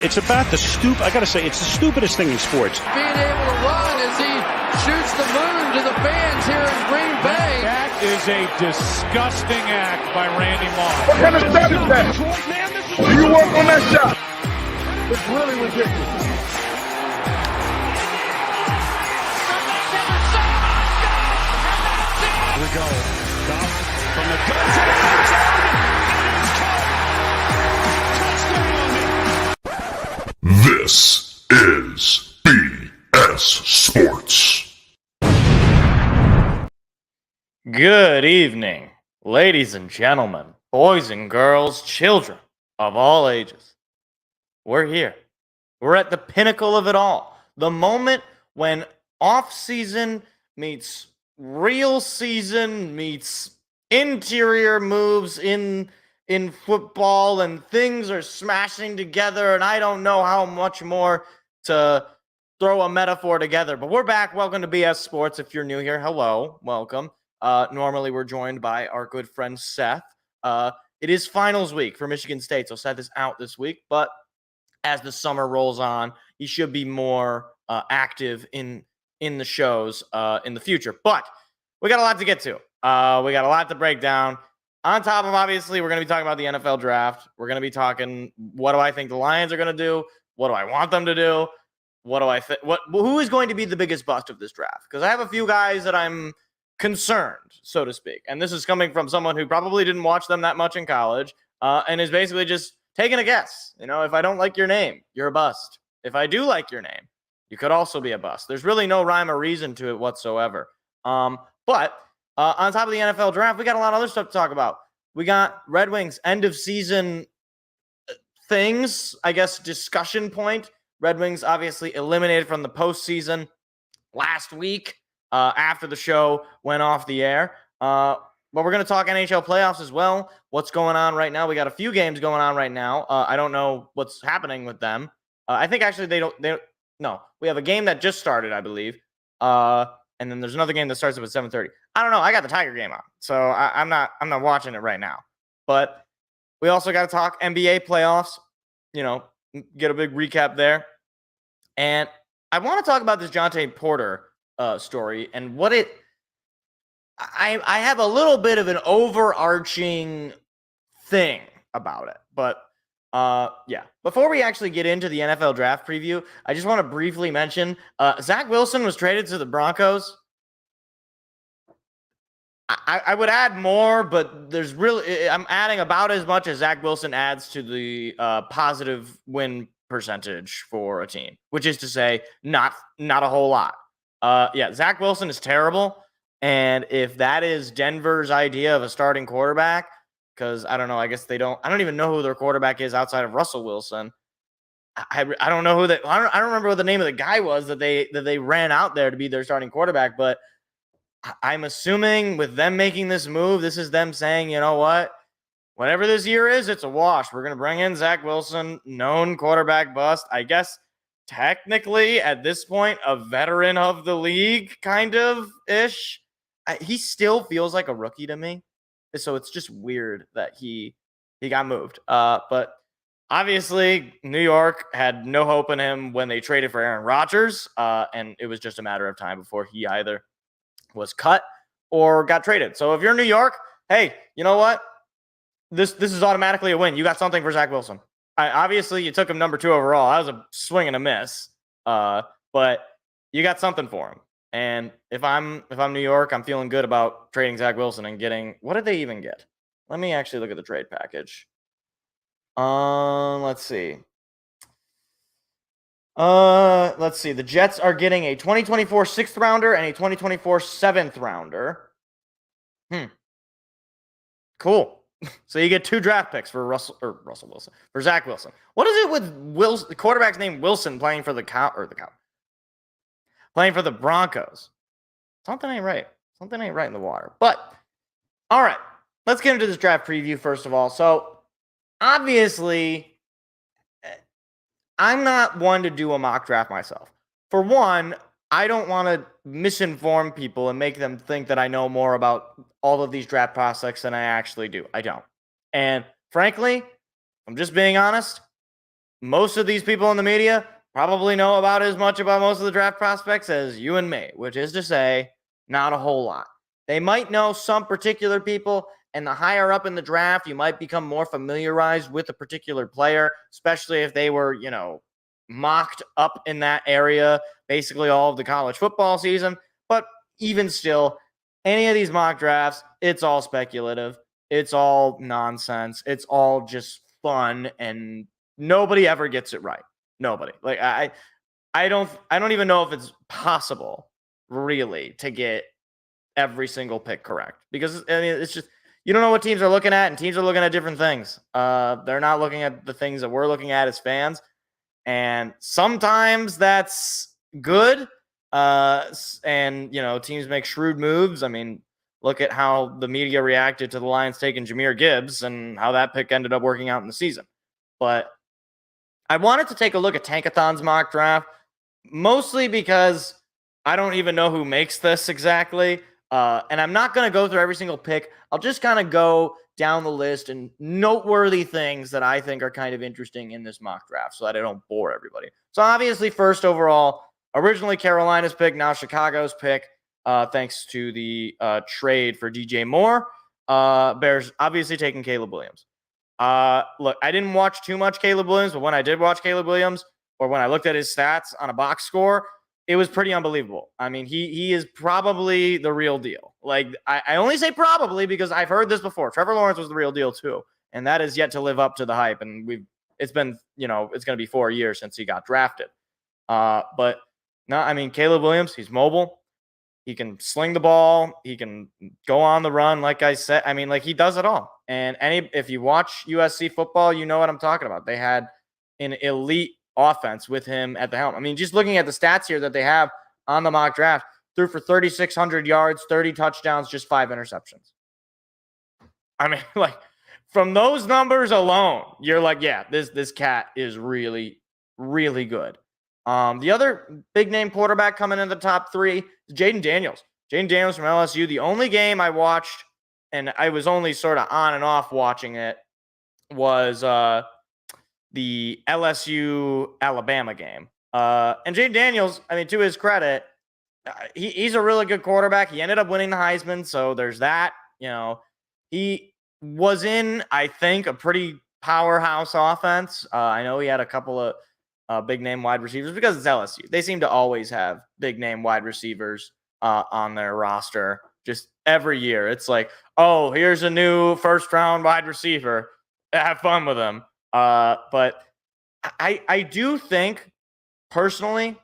It's about the I got to say, it's the stupidest thing in sports. Being able to run as he shoots the moon to the fans here in Green Bay. That is a disgusting act by Randy Moss. What kind of shot is that? Do you work on that shot? It's really ridiculous. Here we go. Goff from the gun to the end zone. And it's caught. This is BS Sports. Good evening, ladies and gentlemen, boys and girls, children of all ages. We're here. We're at the pinnacle of it all. The moment when off-season meets real season meets interior moves in football, and things are smashing together, and I don't know how much more to throw a metaphor together. But we're back. Welcome to BS Sports. If you're new here, hello, welcome. Normally we're joined by our good friend Seth. It is finals week for Michigan State, so Seth is out this week, but as the summer rolls on, he should be more active in the shows in the future. But we got a lot to get to. We got a lot to break down. On top of, obviously, we're going to be talking about the NFL draft. We're going to be talking, what do I think the Lions are going to do? What do I want them to do? What do I think? Who is going to be the biggest bust of this draft? Because I have a few guys that I'm concerned, so to speak. And this is coming from someone who probably didn't watch them that much in college and is basically just taking a guess. You know, if I don't like your name, you're a bust. If I do like your name, you could also be a bust. There's really no rhyme or reason to it whatsoever. But on top of the NFL draft, we got a lot of other stuff to talk about. We got Red Wings end of season things, I guess, discussion point. Red Wings obviously eliminated from the postseason last week after the show went off the air. But we're going to talk NHL playoffs as well. What's going on right now? We got a few games going on right now. I don't know what's happening with them. I think actually no, we have a game that just started, I believe. And then there's another game that starts up at 7:30. I don't know. I got the Tiger game on, so I'm not watching it right now. But we also got to talk NBA playoffs. You know, get a big recap there. And I want to talk about this Jontay Porter story and what it. I have a little bit of an overarching thing about it, but yeah. Before we actually get into the NFL draft preview, I just want to briefly mention Zach Wilson was traded to the Broncos. I would add more, but I'm adding about as much as Zach Wilson adds to the positive win percentage for a team, which is to say not a whole lot. Yeah, Zach Wilson is terrible. And if that is Denver's idea of a starting quarterback, because I don't know, I guess I don't even know who their quarterback is outside of Russell Wilson. I don't know who I don't remember what the name of the guy was that they ran out there to be their starting quarterback, but I'm assuming with them making this move, this is them saying, you know what? Whatever this year is, it's a wash. We're going to bring in Zach Wilson, known quarterback bust. I guess technically at this point, a veteran of the league kind of ish. He still feels like a rookie to me. So it's just weird that he got moved. But obviously, New York had no hope in him when they traded for Aaron Rodgers. And it was just a matter of time before he either was cut or got traded. So if you're New York, hey, you know what? This is automatically a win. You got something for Zach Wilson. Obviously, you took him number 2 overall. That was a swing and a miss. But you got something for him. And if I'm New York, I'm feeling good about trading Zach Wilson and getting, what did they even get? Let me actually look at the trade package. Let's see. Let's see. The Jets are getting a 2024 6th rounder and a 2024 7th rounder. Cool. So you get 2 draft picks for Russell Wilson, for Zach Wilson. What is it with the quarterback's name Wilson playing for playing for the Broncos? Something ain't right. Something ain't right in the water. But all right, let's get into this draft preview first of all. So obviously, I'm not one to do a mock draft myself. For one, I don't want to misinform people and make them think that I know more about all of these draft prospects than I actually do. I don't. And frankly, I'm just being honest. most of these people in the media probably know about as much about most of the draft prospects as you and me, which is to say, not a whole lot. They might know some particular people, and the higher up in the draft, you might become more familiarized with a particular player, especially if they were, mocked up in that area basically all of the college football season. But even still, any of these mock drafts, it's all speculative. It's all nonsense. It's all just fun, and nobody ever gets it right. Nobody. Like I don't even know if it's possible really to get every single pick correct, because it's just, you don't know what teams are looking at, and teams are looking at different things. They're not looking at the things that we're looking at as fans, and sometimes that's good. And teams make shrewd moves. I mean, look at how the media reacted to the Lions taking Jahmyr Gibbs and how that pick ended up working out in the season. But I wanted to take a look at Tankathon's mock draft, mostly because I don't even know who makes this exactly. And I'm not going to go through every single pick. I'll just kind of go down the list and noteworthy things that I think are kind of interesting in this mock draft so that I don't bore everybody. So obviously, first overall, originally Carolina's pick, now Chicago's pick, thanks to the trade for DJ Moore. Bears obviously taking Caleb Williams. Look, I didn't watch too much Caleb Williams, but when I did watch Caleb Williams, or when I looked at his stats on a box score, it was pretty unbelievable. I mean, he is probably the real deal. Like, I only say probably because I've heard this before. Trevor Lawrence was the real deal too, and that is yet to live up to the hype. And it's been, it's going to be 4 years since he got drafted. But no, I mean, Caleb Williams, he's mobile. He can sling the ball. He can go on the run, like I said. I mean, like, he does it all. And if you watch USC football, you know what I'm talking about. They had an elite offense with him at the helm. I mean, just looking at the stats here that they have on the mock draft, threw for 3,600 yards, 30 touchdowns, just 5 interceptions. I mean, like, from those numbers alone, you're like, yeah, this cat is really, really good. The other big name quarterback coming in the top 3 is Jaden Daniels. Jaden Daniels from LSU. The only game I watched, and I was only sort of on and off watching it, was the LSU Alabama game. And Jaden Daniels, I mean, to his credit, he's a really good quarterback. He ended up winning the Heisman, so there's that. He was in, I think, a pretty powerhouse offense. I know he had a couple of big name wide receivers because it's LSU. They seem to always have big name wide receivers on their roster. Just every year, it's like, oh, here's a new first round wide receiver. Have fun with him. But I do think, personally,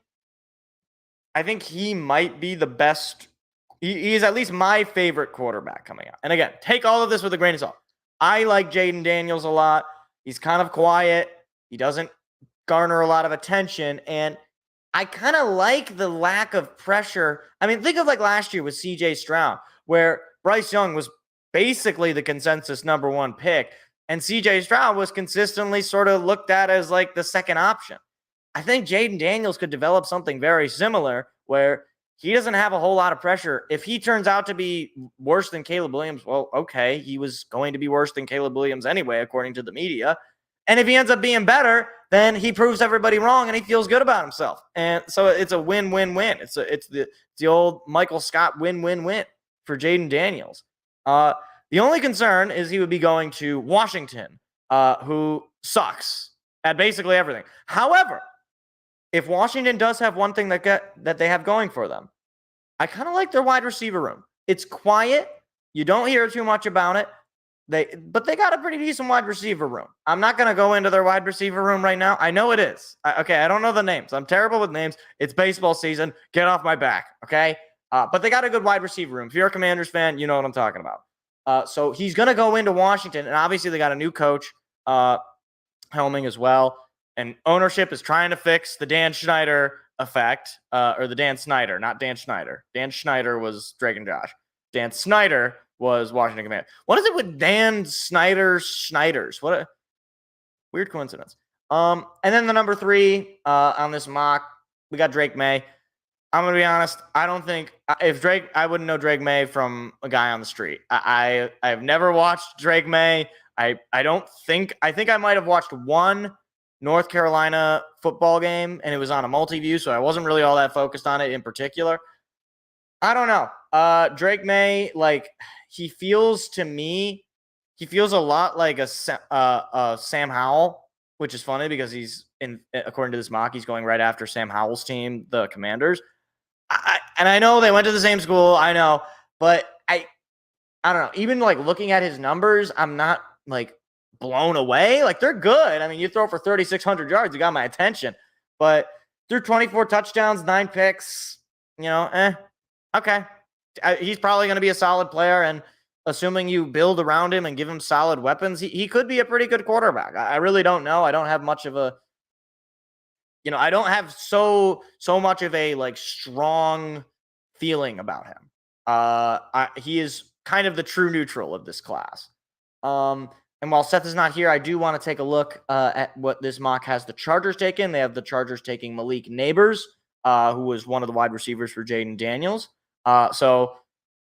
I think he might be the best. He's at least my favorite quarterback coming out. And again, take all of this with a grain of salt. I like Jaden Daniels a lot. He's kind of quiet. He doesn't garner a lot of attention. And I kind of like the lack of pressure. I mean, think of like last year with CJ Stroud, where Bryce Young was basically the consensus number 1 pick. And CJ Stroud was consistently sort of looked at as like the second option. I think Jaden Daniels could develop something very similar where he doesn't have a whole lot of pressure. If he turns out to be worse than Caleb Williams, well, okay, he was going to be worse than Caleb Williams anyway, according to the media. And if he ends up being better, then he proves everybody wrong and he feels good about himself. And so it's a win-win-win. It's the old Michael Scott win-win-win for Jaden Daniels. The only concern is he would be going to Washington, who sucks at basically everything. However, if Washington does have one thing that they have going for them, I kind of like their wide receiver room. It's quiet. You don't hear too much about it. But they got a pretty decent wide receiver room. I'm not going to go into their wide receiver room right now. I know it is. I don't know the names. I'm terrible with names. It's baseball season. Get off my back, okay? But they got a good wide receiver room. If you're a Commanders fan, you know what I'm talking about. So he's going to go into Washington, and obviously they got a new coach, helming as well. And ownership is trying to fix the Dan Schneider effect, or the Dan Snyder, not Dan Schneider. Dan Schneider was Drake and Josh. Dan Snyder was Washington Command. What is it with Dan Schneiders? What a weird coincidence. And then the number 3 on this mock, we got Drake May. I'm going to be honest. I don't think I wouldn't know Drake May from a guy on the street. I've never watched Drake May. I think I might have watched one North Carolina football game, and it was on a multi-view, so I wasn't really all that focused on it in particular. I don't know. Drake May, like, he feels a lot like a Sam Howell, which is funny because according to this mock, he's going right after Sam Howell's team, the Commanders. And I know they went to the same school, I know, but I don't know. Even like looking at his numbers, I'm not like blown away. Like, they're good. I mean, you throw for 3,600 yards, you got my attention. But through 24 touchdowns, 9 picks, okay. He's probably going to be a solid player, and assuming you build around him and give him solid weapons, he could be a pretty good quarterback. I really don't know. I don't have much of a, I don't have so much of a like strong feeling about him. He is kind of the true neutral of this class. And while Seth is not here, I do want to take a look at what this mock has the Chargers taken. They have the Chargers taking Malik Neighbors, who was one of the wide receivers for Jaden Daniels. So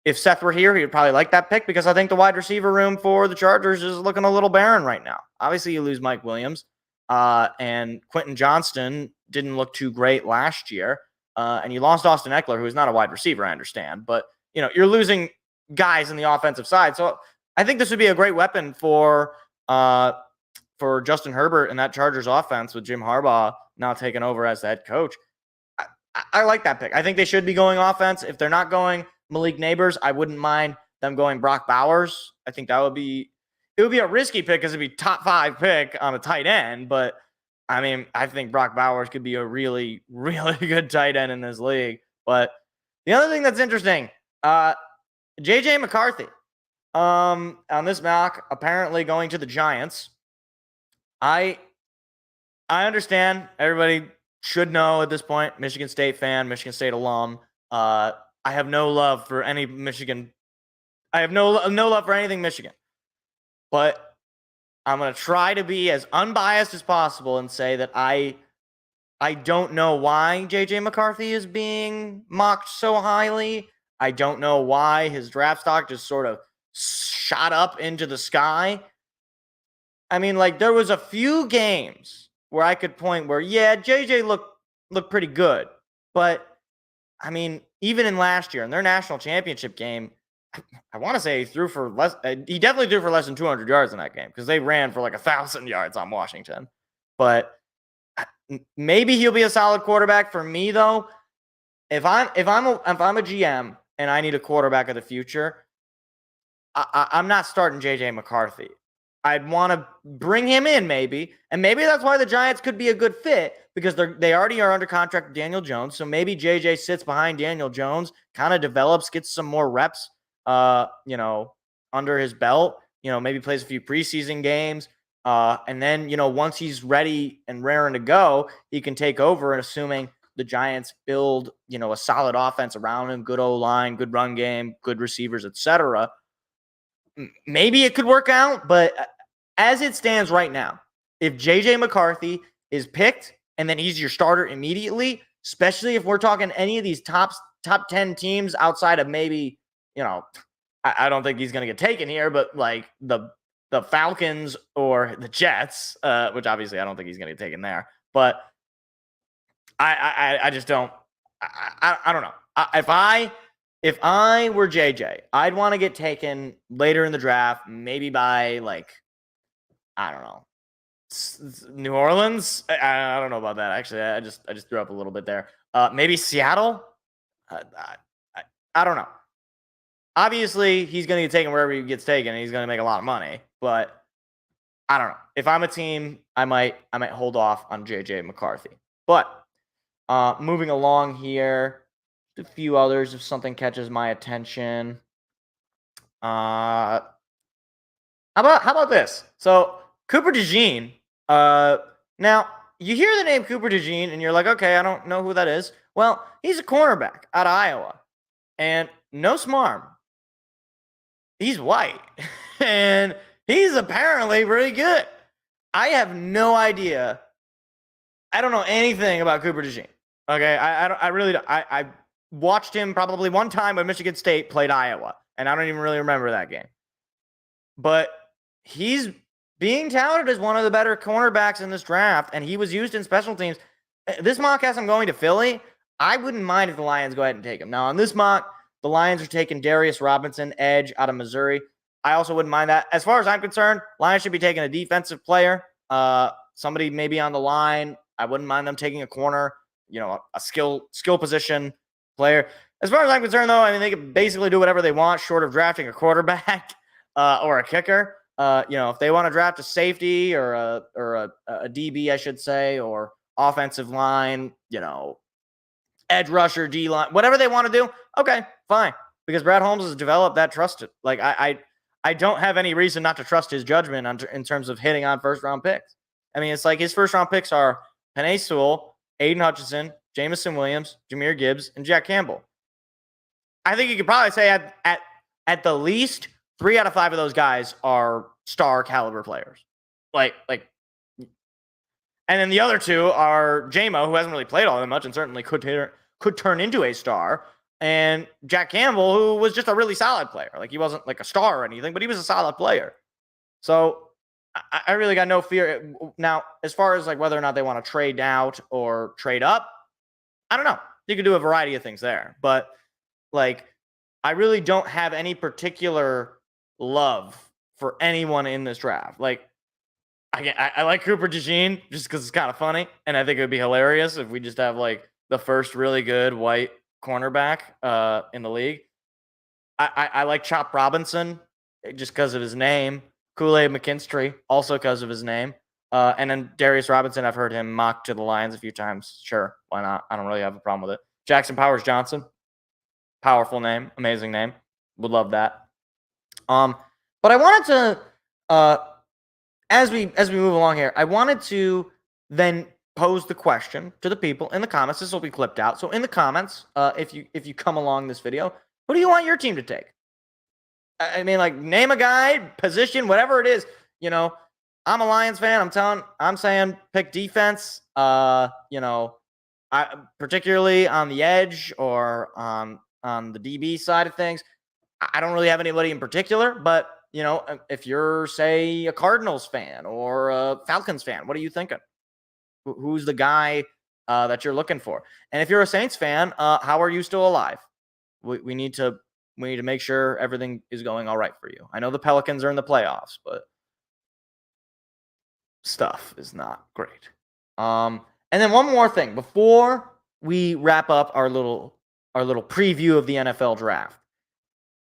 if Seth were here, he would probably like that pick because I think the wide receiver room for the Chargers is looking a little barren right now. Obviously, you lose Mike Williams, and Quentin Johnston didn't look too great last year. And you lost Austin Eckler, who is not a wide receiver, I understand. But, you're losing guys in the offensive side. So I think this would be a great weapon for Justin Herbert and that Chargers offense with Jim Harbaugh now taking over as the head coach. I like that pick. I think they should be going offense. If they're not going Malik Neighbors, I wouldn't mind them going Brock Bowers. I think it would be a risky pick because it'd be top 5 pick on a tight end. But I mean, I think Brock Bowers could be a really, really good tight end in this league. But the other thing that's interesting, JJ McCarthy, on this mock, apparently going to the Giants. I understand everybody should know at this point, Michigan State fan, Michigan State alum. I have no love for any Michigan. I have no love for anything Michigan. But I'm going to try to be as unbiased as possible and say that I don't know why J.J. McCarthy is being mocked so highly. I don't know why his draft stock just sort of shot up into the sky. I mean, like, there was a few games where I could point where, yeah, JJ looked pretty good. But, I mean, even in last year, in their national championship game, I want to say he definitely threw for less than 200 yards in that game because they ran for like 1,000 yards on Washington. But maybe he'll be a solid quarterback. For me, though, if I'm a GM and I need a quarterback of the future, I'm not starting JJ McCarthy. I'd want to bring him in maybe, and maybe that's why the Giants could be a good fit because they already are under contract with Daniel Jones. So maybe JJ sits behind Daniel Jones, kind of develops, gets some more reps, under his belt. Maybe plays a few preseason games, and then once he's ready and raring to go, he can take over. And assuming the Giants build a solid offense around him, good O-line, good run game, good receivers, etc. Maybe it could work out, but as it stands right now, if J.J. McCarthy is picked and then he's your starter immediately, especially if we're talking any of these top 10 teams outside of maybe, I don't think he's going to get taken here, but like the Falcons or the Jets, which obviously I don't think he's going to get taken there, but I just don't, I don't know. If I were JJ, I'd want to get taken later in the draft, maybe by I don't know, New Orleans. I don't know about that. Actually, I just threw up a little bit there. Maybe Seattle. I don't know. Obviously, he's going to get taken wherever he gets taken, and he's going to make a lot of money. But I don't know. If I'm a team, I might hold off on JJ McCarthy. But moving along here. A few others if something catches my attention. How about this? So Cooper DeJean. Now you hear the name Cooper DeJean and you're like, okay, I don't know who that is. Well, he's a cornerback out of Iowa, and no smarm. He's white, and he's apparently pretty good. I have no idea. I don't know anything about Cooper DeJean. Okay, I really don't. I watched him probably one time when Michigan State played Iowa, and I don't even really remember that game. But he's being touted as one of the better cornerbacks in this draft, and he was used in special teams. This mock has him going to Philly. I wouldn't mind if the Lions go ahead and take him. Now, on this mock, the Lions are taking Darius Robinson, edge out of Missouri. I also wouldn't mind that. As far as I'm concerned, Lions should be taking a defensive player, somebody maybe on the line. I wouldn't mind them taking a corner, a skill position player. As far as I'm concerned, though, I mean, they can basically do whatever they want short of drafting a quarterback or a kicker. If they want to draft a safety or a DB, I should say, or offensive line, edge rusher, D line, whatever they want to do, okay, fine. Because Brad Holmes has developed that trust. Like I don't have any reason not to trust his judgment in terms of hitting on first-round picks. I mean, it's like his first-round picks are Penei Sewell, Aiden Hutchinson, Jamison Williams, Jahmyr Gibbs, and Jack Campbell. I think you could probably say at the least 3 out of 5 of those guys are star caliber players. Like, and then the other 2 are JMO, who hasn't really played all that much and certainly could turn into a star, and Jack Campbell, who was just a really solid player. Like, he wasn't like a star or anything, but he was a solid player. So I really got no fear. Now, as far as like whether or not they want to trade out or trade up, I don't know. You could do a variety of things there, but like, I really don't have any particular love for anyone in this draft. Like, I like Cooper DeJean just because it's kind of funny, and I think it would be hilarious if we just have like the first really good white cornerback in the league. I like Chop Robinson just because of his name. Kool-Aid McKinstry also because of his name. And then Darius Robinson, I've heard him mocked to the Lions a few times. Sure, why not? I don't really have a problem with it. Jackson Powers Johnson, powerful name, amazing name. Would love that. But I wanted to, as we move along here, I wanted to then pose the question to the people in the comments. This will be clipped out. So in the comments, if you come along this video, who do you want your team to take? I mean, like, name a guy, position, whatever it is. I'm a Lions fan. I'm saying pick defense. Particularly on the edge or on the DB side of things. I don't really have anybody in particular, but if you're, say, a Cardinals fan or a Falcons fan, what are you thinking? Who's the guy that you're looking for? And if you're a Saints fan, how are you still alive? We need to make sure everything is going all right for you. I know the Pelicans are in the playoffs, but stuff is not great. And then one more thing before we wrap up our little preview of the NFL draft.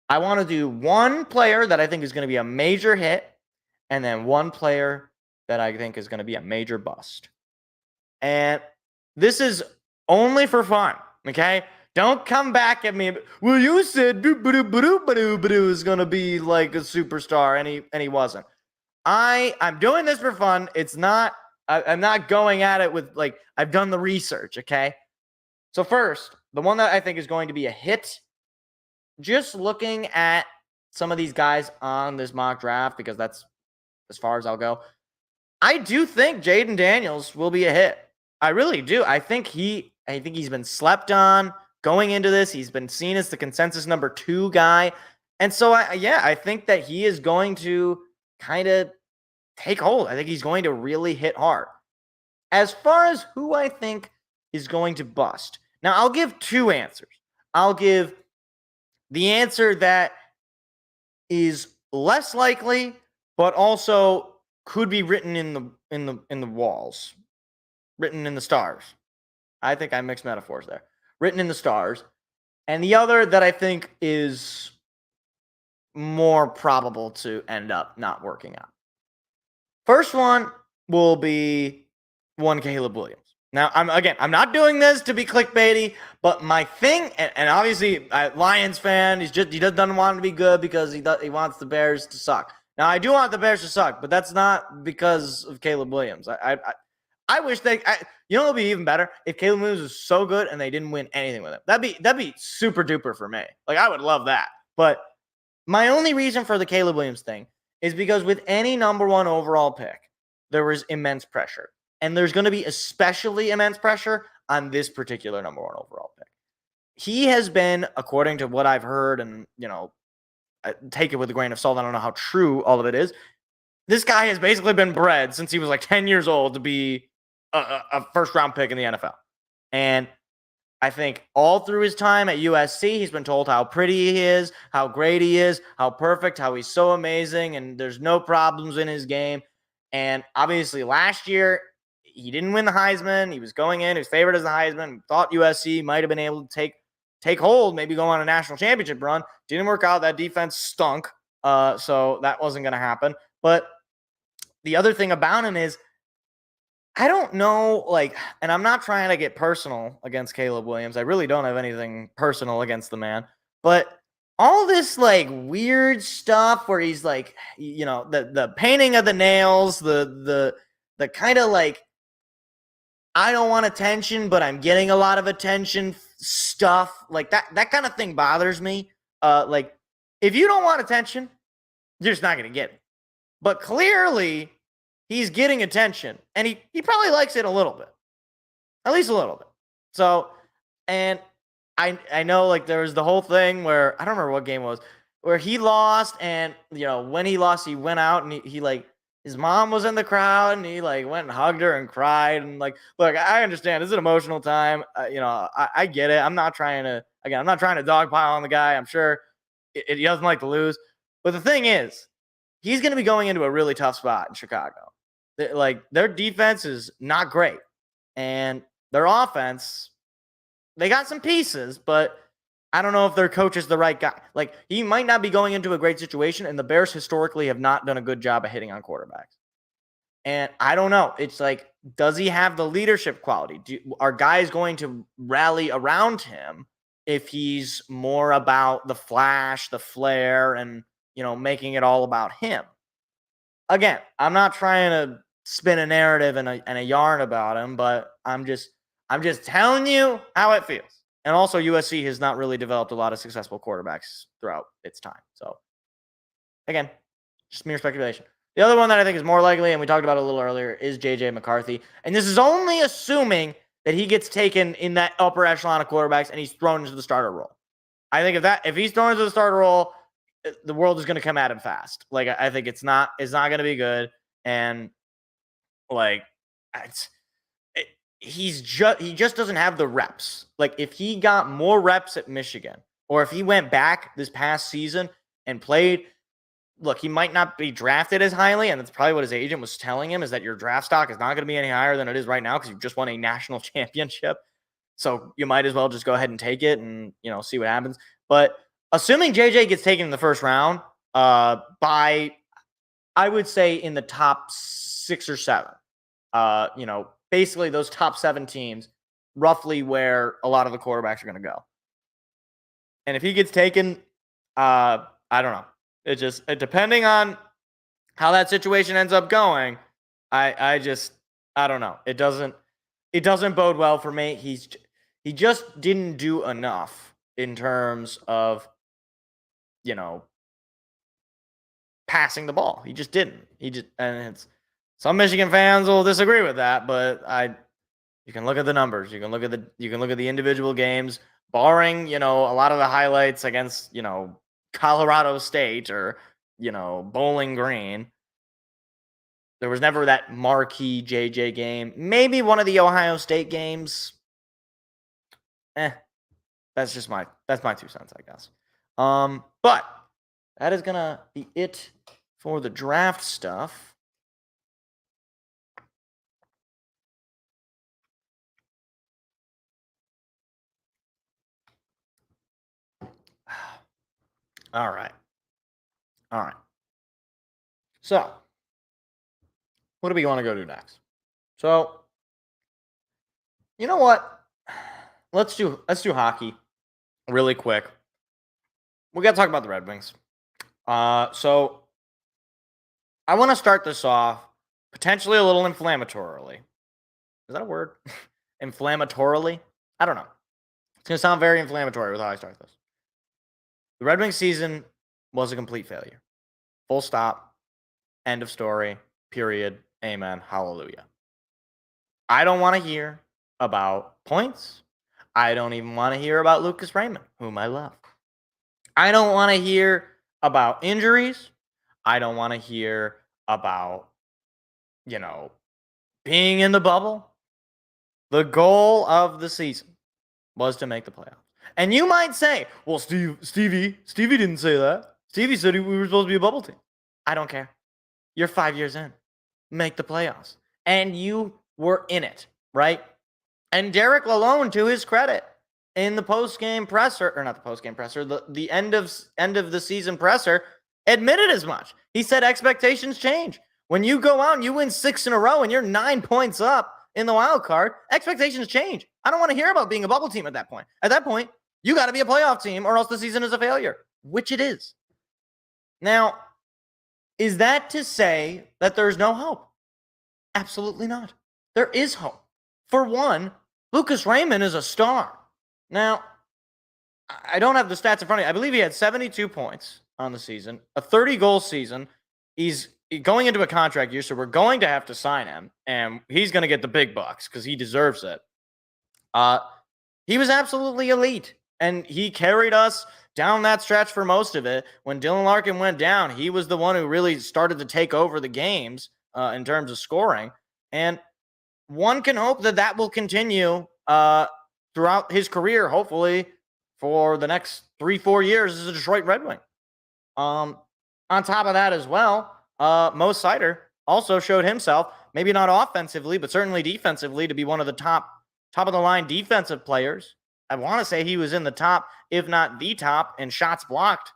I want to do one player that I think is going to be a major hit, and then one player that I think is going to be a major bust. And this is only for fun, okay? Don't come back at me. Well, you said is going to be like a superstar, and he wasn't. I'm doing this for fun. It's not. I'm not going at it with like I've done the research, okay? So first, the one that I think is going to be a hit, just looking at some of these guys on this mock draft, because that's as far as I'll go. I do think Jaden Daniels will be a hit. I really do. I think he's been slept on going into this. He's been seen as the consensus number 2 guy. And so I think that he is going to kind of take hold. I think he's going to really hit hard. As far as who I think is going to bust. Now, I'll give 2 answers. I'll give the answer that is less likely, but also could be written in the walls, written in the stars. I think I mixed metaphors there. Written in the stars. And the other that I think is more probable to end up not working out. First one will be one Caleb Williams. Now, I'm not doing this to be clickbaity, but my thing, and obviously, Lions fan, he doesn't want to be good because he wants the Bears to suck. Now, I do want the Bears to suck, but that's not because of Caleb Williams. I wish it would be even better if Caleb Williams was so good and they didn't win anything with him. That'd be super duper for me. Like, I would love that. But my only reason for the Caleb Williams thing is because with any number 1 overall pick, there was immense pressure. And there's going to be especially immense pressure on this particular number 1 overall pick. He has been, according to what I've heard, and, take it with a grain of salt, I don't know how true all of it is, This guy has basically been bred since he was like 10 years old to be a first-round pick in the NFL. And I think all through his time at USC, he's been told how pretty he is, how great he is, how perfect, how he's so amazing, and there's no problems in his game. And obviously last year, he didn't win the Heisman. He was going in, he was favored as the Heisman, thought USC might have been able to take hold, maybe go on a national championship run. Didn't work out. That defense stunk. So that wasn't going to happen. But the other thing about him is, I don't know, and I'm not trying to get personal against Caleb Williams. I really don't have anything personal against the man. But all this, weird stuff where he's, the painting of the nails, the kind of, I don't want attention, but I'm getting a lot of attention stuff. That kind of thing bothers me. If you don't want attention, you're just not going to get it. But clearly, he's getting attention, and he probably likes it a little bit. At least a little bit. So, and I know, there was the whole thing where, I don't remember what game it was, where he lost, and, when he lost, he went out, and he his mom was in the crowd, and he, went and hugged her and cried, and, look, I understand, it's an emotional time. I get it. I'm not trying to dogpile on the guy. I'm sure he doesn't like to lose. But the thing is, he's going to be going into a really tough spot in Chicago. Their defense is not great. And their offense, they got some pieces, but I don't know if their coach is the right guy. He might not be going into a great situation, and the Bears historically have not done a good job of hitting on quarterbacks. And I don't know. It's does he have the leadership quality? Are guys going to rally around him if he's more about the flash, the flair, and, making it all about him? Again, I'm not trying to spin a narrative and a yarn about him, but I'm just telling you how it feels. And also, USC has not really developed a lot of successful quarterbacks throughout its time. So, again, just mere speculation. The other one that I think is more likely, and we talked about it a little earlier, is J.J. McCarthy. And this is only assuming that he gets taken in that upper echelon of quarterbacks and he's thrown into the starter role. I think if he's thrown into the starter role, the world is going to come at him fast. I think it's not going to be good. And he just doesn't have the reps. If he got more reps at Michigan, or if he went back this past season and played, he might not be drafted as highly, and that's probably what his agent was telling him, is that your draft stock is not going to be any higher than it is right now because you've just won a national championship. So you might as well just go ahead and take it and, see what happens. But assuming JJ gets taken in the first round, by, I would say, in the top 6 or 7, basically those top 7 teams, roughly where a lot of the quarterbacks are going to go. And if he gets taken, I don't know. Depending on how that situation ends up going, I don't know. It doesn't bode well for me. He just didn't do enough in terms of, passing the ball. He just didn't. And some Michigan fans will disagree with that, but you can look at the numbers. You can look at the individual games, barring, a lot of the highlights against, Colorado State or, Bowling Green. There was never that marquee JJ game. Maybe one of the Ohio State games. That's my 2 cents, I guess. But that is gonna be it for the draft stuff. All right. So, what do we want to go to next? So, you know what? Let's do hockey really quick. We got to talk about the Red Wings. So, I want to start this off potentially a little inflammatorily. Is that a word? Inflammatorily? I don't know. It's going to sound very inflammatory with how I start this. The Red Wings season was a complete failure. Full stop. End of story. Period. Amen. Hallelujah. I don't want to hear about points. I don't even want to hear about Lucas Raymond, whom I love. I don't want to hear about injuries. I don't want to hear about, being in the bubble. The goal of the season was to make the playoffs. And you might say, well, Stevie didn't say that. Stevie said we were supposed to be a bubble team. I don't care. You're 5 years in. Make the playoffs. And you were in it, right? And Derek Lalonde, to his credit, in the post-game presser, or not the post-game presser, the end of the season presser, admitted as much. He said expectations change. When you go out and you win 6 in a row and you're 9 points up in the wild card, expectations change. I don't want to hear about being a bubble team at that point. At that point, you got to be a playoff team or else the season is a failure, which it is. Now, is that to say that there's no hope? Absolutely not. There is hope. For one, Lucas Raymond is a star. Now, I don't have the stats in front of me. I believe he had 72 points on the season, a 30-goal season. He's going into a contract year, so we're going to have to sign him, and he's going to get the big bucks because he deserves it. He was absolutely elite, and he carried us down that stretch for most of it. When Dylan Larkin went down, he was the one who really started to take over the games in terms of scoring, and one can hope that that will continue throughout his career, hopefully, for the next 3-4 years as a Detroit Red Wing. On top of that as well, Mo Seider also showed himself, maybe not offensively, but certainly defensively, to be one of the top of the line defensive players. I want to say he was in the top, if not the top, in shots blocked.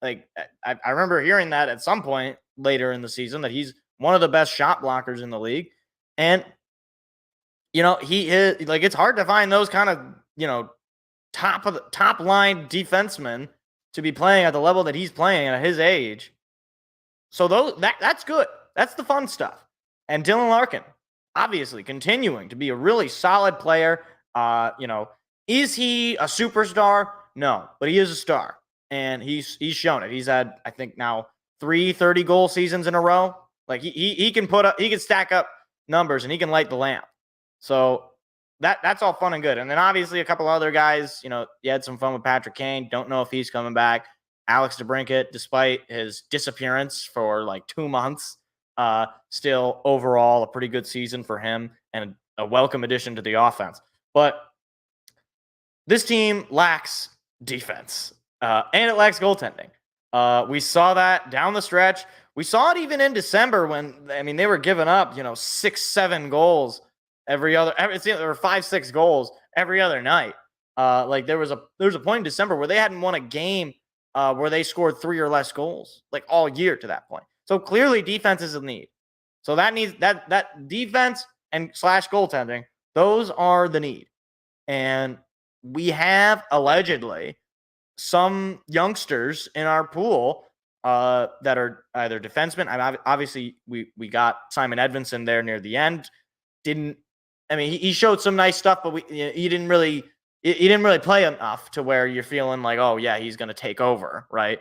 Like, I remember hearing that at some point later in the season, that he's one of the best shot blockers in the league. And, he is, like, it's hard to find those kind of, top line defensemen to be playing at the level that he's playing at his age. So that's good. That's the fun stuff. And Dylan Larkin, obviously continuing to be a really solid player. Is he a superstar? No, but he is a star. And he's shown it. He's had, I think, now 3 30-goal seasons in a row. Like, he can stack up numbers and he can light the lamp. So that's all fun and good. And then obviously a couple other guys, you had some fun with Patrick Kane. Don't know if he's coming back. Alex DeBrincat, despite his disappearance for like 2 months, still overall a pretty good season for him and a welcome addition to the offense. But this team lacks defense and it lacks goaltending. We saw that down the stretch. We saw it even in December when, they were giving up, 6-7 goals there were 5-6 goals every other night. There was a point in December where they hadn't won a game where they scored 3 or less goals, like, all year to that point. So clearly defense is a need. So that needs that defense and / goaltending, those are the need. And we have allegedly some youngsters in our pool that are either defensemen. Obviously we got Simon Edvinsson there near the end. He showed some nice stuff, but he didn't really play enough to where you're feeling like, oh yeah, he's going to take over, right?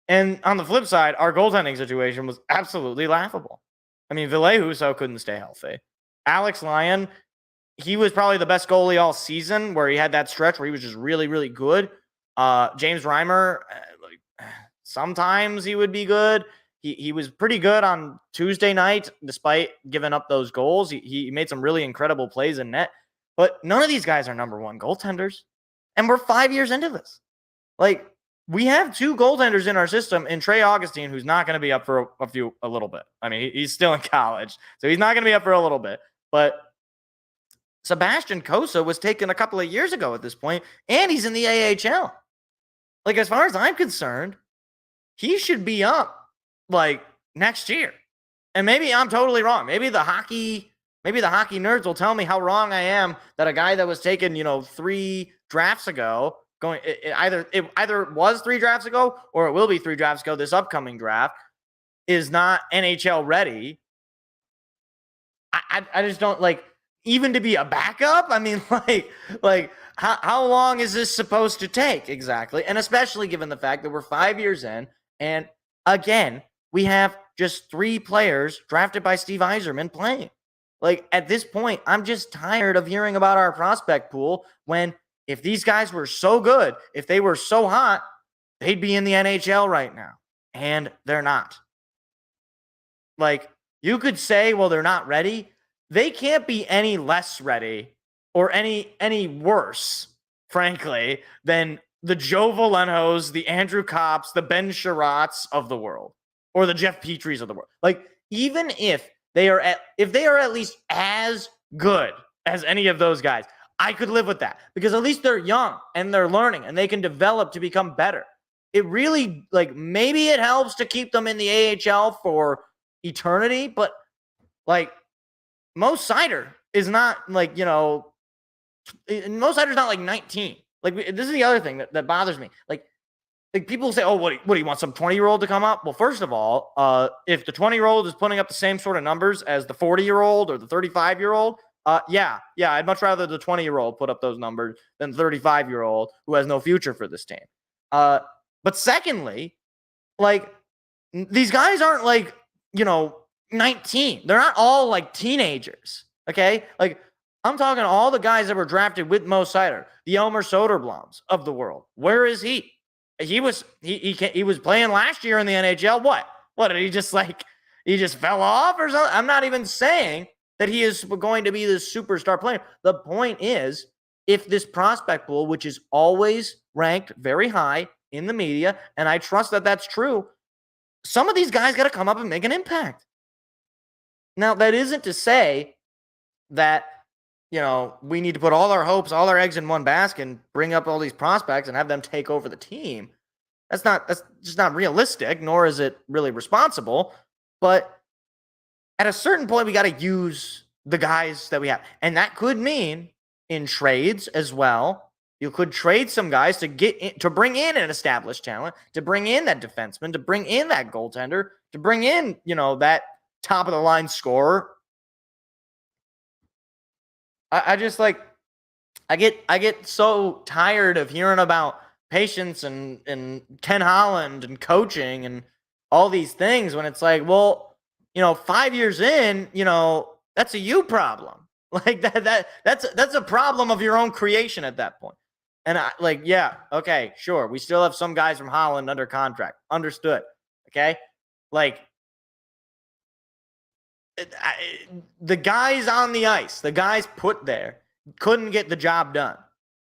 And on the flip side, our goaltending situation was absolutely laughable. Ville Husso couldn't stay healthy. Alex Lyon, he was probably the best goalie all season, where he had that stretch where he was just really, really good. James Reimer, sometimes he would be good. He was pretty good on Tuesday night, despite giving up those goals. He made some really incredible plays in net. But none of these guys are number one goaltenders. And we're 5 years into this. Like, we have 2 goaltenders in our system, and Trey Augustine, who's not going to be up for a little bit. He's still in college, so he's not going to be up for a little bit. But Sebastian Cossa was taken a couple of years ago at this point, and he's in the AHL. Like, as far as I'm concerned, he should be up, like, next year. And maybe I'm totally wrong. Maybe the hockey nerds will tell me how wrong I am, that a guy that was taken, 3 drafts ago, it either was 3 drafts ago or it will be 3 drafts ago, this upcoming draft, is not NHL ready. I just don't, like, even to be a backup. How long is this supposed to take exactly? And especially given the fact that we're 5 years in, and again, we have just 3 players drafted by Steve Yzerman playing. Like, at this point, I'm just tired of hearing about our prospect pool, when if these guys were so good, if they were so hot, they'd be in the NHL right now. And they're not. like, you could say, well, they're not ready. They can't be any less ready or any worse, frankly, than the Joe Valenhos, the Andrew Kopps, the Ben Sherratts of the world, or the Jeff Petries of the world. Like, even if they are at least as good as any of those guys, I could live with that, because at least they're young and they're learning and they can develop to become better. It really, like, maybe it helps to keep them in the AHL for eternity, but like, Mo Seider is not like, Mo Seider's not like 19. Like, this is the other thing that bothers me. Like people say, oh, what do you want, some 20-year-old to come up? Well, first of all, if the 20-year-old is putting up the same sort of numbers as the 40-year-old or the 35-year-old, yeah, I'd much rather the 20-year-old put up those numbers than the 35-year-old who has no future for this team. But secondly, like, these guys aren't like, 19. They're not all like teenagers, okay? Like, I'm talking all the guys that were drafted with Mo Seider, the Elmer Soderbloms of the world. Where is he? He was playing last year in the NHL. What did he just fell off or something? I'm not even saying that he is going to be this superstar player. The point is, if this prospect pool, which is always ranked very high in the media, and I trust that that's true, some of these guys got to come up and make an impact. Now, that isn't to say that, we need to put all our hopes, all our eggs in one basket and bring up all these prospects and have them take over the team. That's just not realistic, nor is it really responsible. But at a certain point, we got to use the guys that we have. And that could mean in trades as well. You could trade some guys to bring in an established talent, to bring in that defenseman, to bring in that goaltender, to bring in, that top of the line scorer. I just I get so tired of hearing about patience and Ken Holland and coaching and all these things when it's like, well, 5 years in, that's a you problem. Like that's a problem of your own creation at that point. And yeah, okay, sure. We still have some guys from Holland under contract. Understood. Okay. Like, the guys on the ice, the guys put there, couldn't get the job done.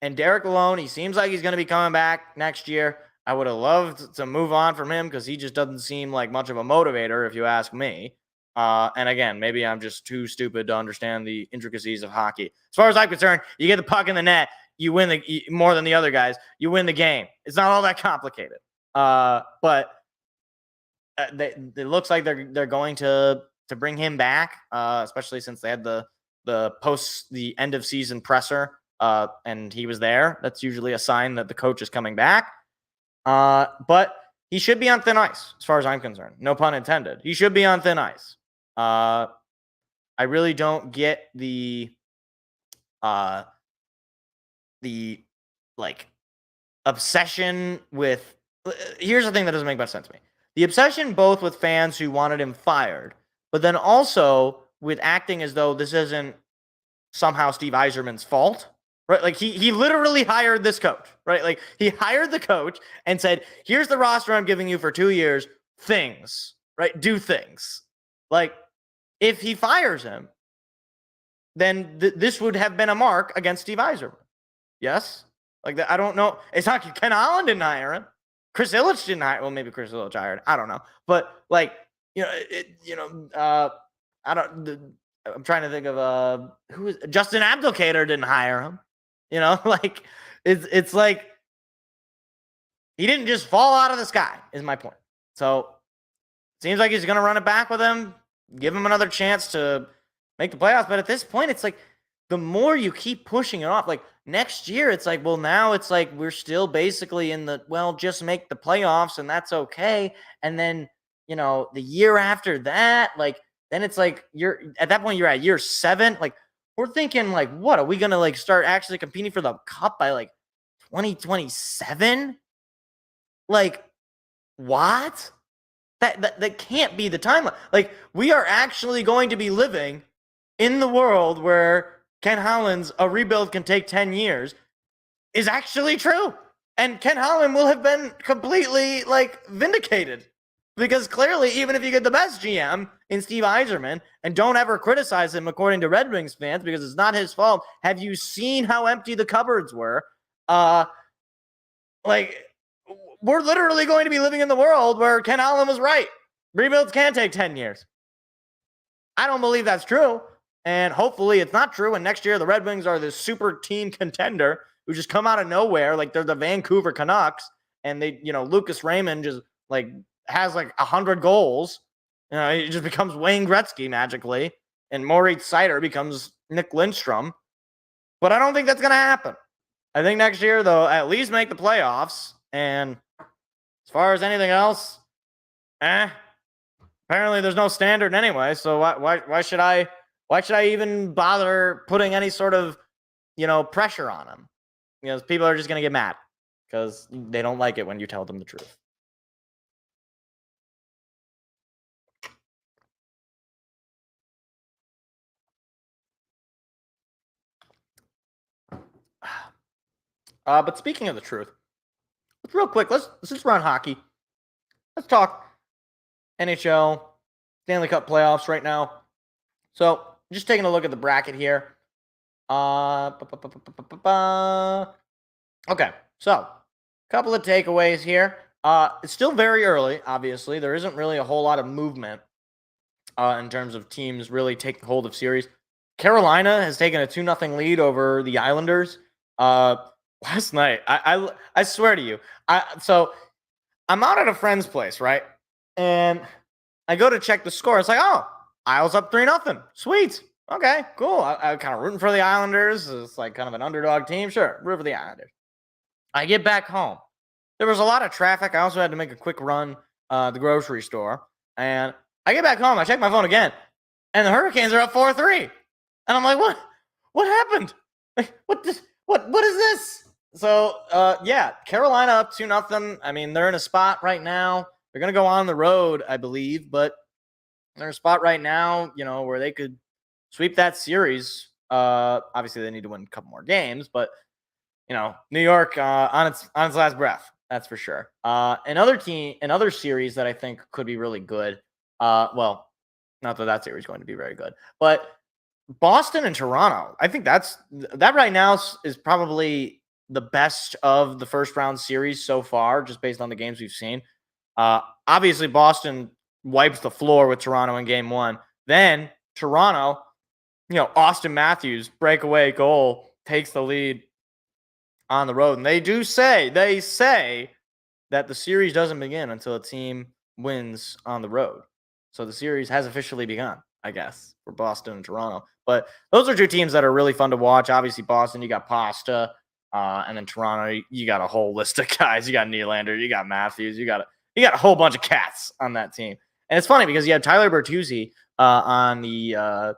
And Derek Lalonde, he seems like he's going to be coming back next year. I would have loved to move on from him because he just doesn't seem like much of a motivator, if you ask me. And again, maybe I'm just too stupid to understand the intricacies of hockey. As far as I'm concerned, you get the puck in the net, you win more than the other guys. You win the game. It's not all that complicated. But it looks like they're going to bring him back, especially since they had the end of season presser, and he was there. That's usually a sign that the coach is coming back. But he should be on thin ice, as far as I'm concerned. No pun intended. He should be on thin ice. I really don't get the obsession with. Here's the thing that doesn't make much sense to me: the obsession both with fans who wanted him fired, but then also with acting as though this isn't somehow Steve Yzerman's fault, right? Like, he literally hired this coach, right? Like, he hired the coach and said, here's the roster I'm giving you for 2 years, things, right? Do things. Like, if he fires him, then this would have been a mark against Steve Yzerman. Yes? Like, I don't know. It's not Ken Holland didn't hire him. Chris Ilitch didn't hire. Well, maybe Chris Ilitch hired. I don't know. But like, I'm trying to think of who is Justin Abdelkader didn't hire him. Like it's like he didn't just fall out of the sky, is my point. So seems like he's gonna run it back with him, give him another chance to make the playoffs. But at this point, it's like the more you keep pushing it off, like next year, it's like, well, now it's like we're still basically in the just make the playoffs and that's okay. And then the year after that, like, then it's like at that point you're at year 7. Like, we're thinking like, what are we gonna like start actually competing for the cup by like 2027? Like, what? That can't be the timeline. Like, we are actually going to be living in the world where Ken Holland's a rebuild can take 10 years is actually true. And Ken Holland will have been completely like vindicated Because clearly, even if you get the best GM in Steve Yzerman, and don't ever criticize him according to Red Wings fans because it's not his fault, have you seen how empty the cupboards were? Like, we're literally going to be living in the world where Ken Allen was right. Rebuilds can take 10 years. I don't believe that's true. And hopefully it's not true. And next year, the Red Wings are this super team contender who just come out of nowhere. Like they're the Vancouver Canucks. And they, Lucas Raymond just has 100 goals. He just becomes Wayne Gretzky magically. And Moritz Seider becomes Nick Lindstrom. But I don't think that's going to happen. I think next year, they'll at least make the playoffs. And as far as anything else, apparently there's no standard anyway. So why should I even bother putting any sort of, pressure on them? Because people are just going to get mad because they don't like it when you tell them the truth. But speaking of the truth, real quick, let's just run hockey. Let's talk NHL, Stanley Cup playoffs right now. So, just taking a look at the bracket here. Okay, so a couple of takeaways here. It's still very early, obviously. There isn't really a whole lot of movement in terms of teams really taking hold of series. Carolina has taken a 2-0 lead over the Islanders last night. I swear to you. So I'm out at a friend's place, right? And I go to check the score. It's like, oh, Isles up 3-0. Sweet. Okay, cool. I'm kind of rooting for the Islanders. It's like kind of an underdog team. Sure, root for the Islanders. I get back home. There was a lot of traffic. I also had to make a quick run the grocery store. And I get back home. I check my phone again. And the Hurricanes are up 4-3. And I'm like, what? What happened? Like, what is this? So, yeah, Carolina up 2-0. I mean, they're in a spot right now. They're going to go on the road, I believe. But they're in a spot right now, where they could sweep that series. Obviously, they need to win a couple more games. But, New York on its last breath. That's for sure. Another series that I think could be really good. Well, not that series is going to be very good. But Boston and Toronto, I think that right now is probably the best of the first round series so far, just based on the games we've seen. Obviously, Boston wipes the floor with Toronto in game one. Then Toronto, Austin Matthews breakaway goal takes the lead on the road. And they say that the series doesn't begin until a team wins on the road. So the series has officially begun, I guess, for Boston and Toronto. But those are two teams that are really fun to watch. Obviously, Boston, you got Pasta. And then Toronto, you got a whole list of guys. You got Nylander, you got Matthews, you got a whole bunch of cats on that team. And it's funny because you have Tyler Bertuzzi on the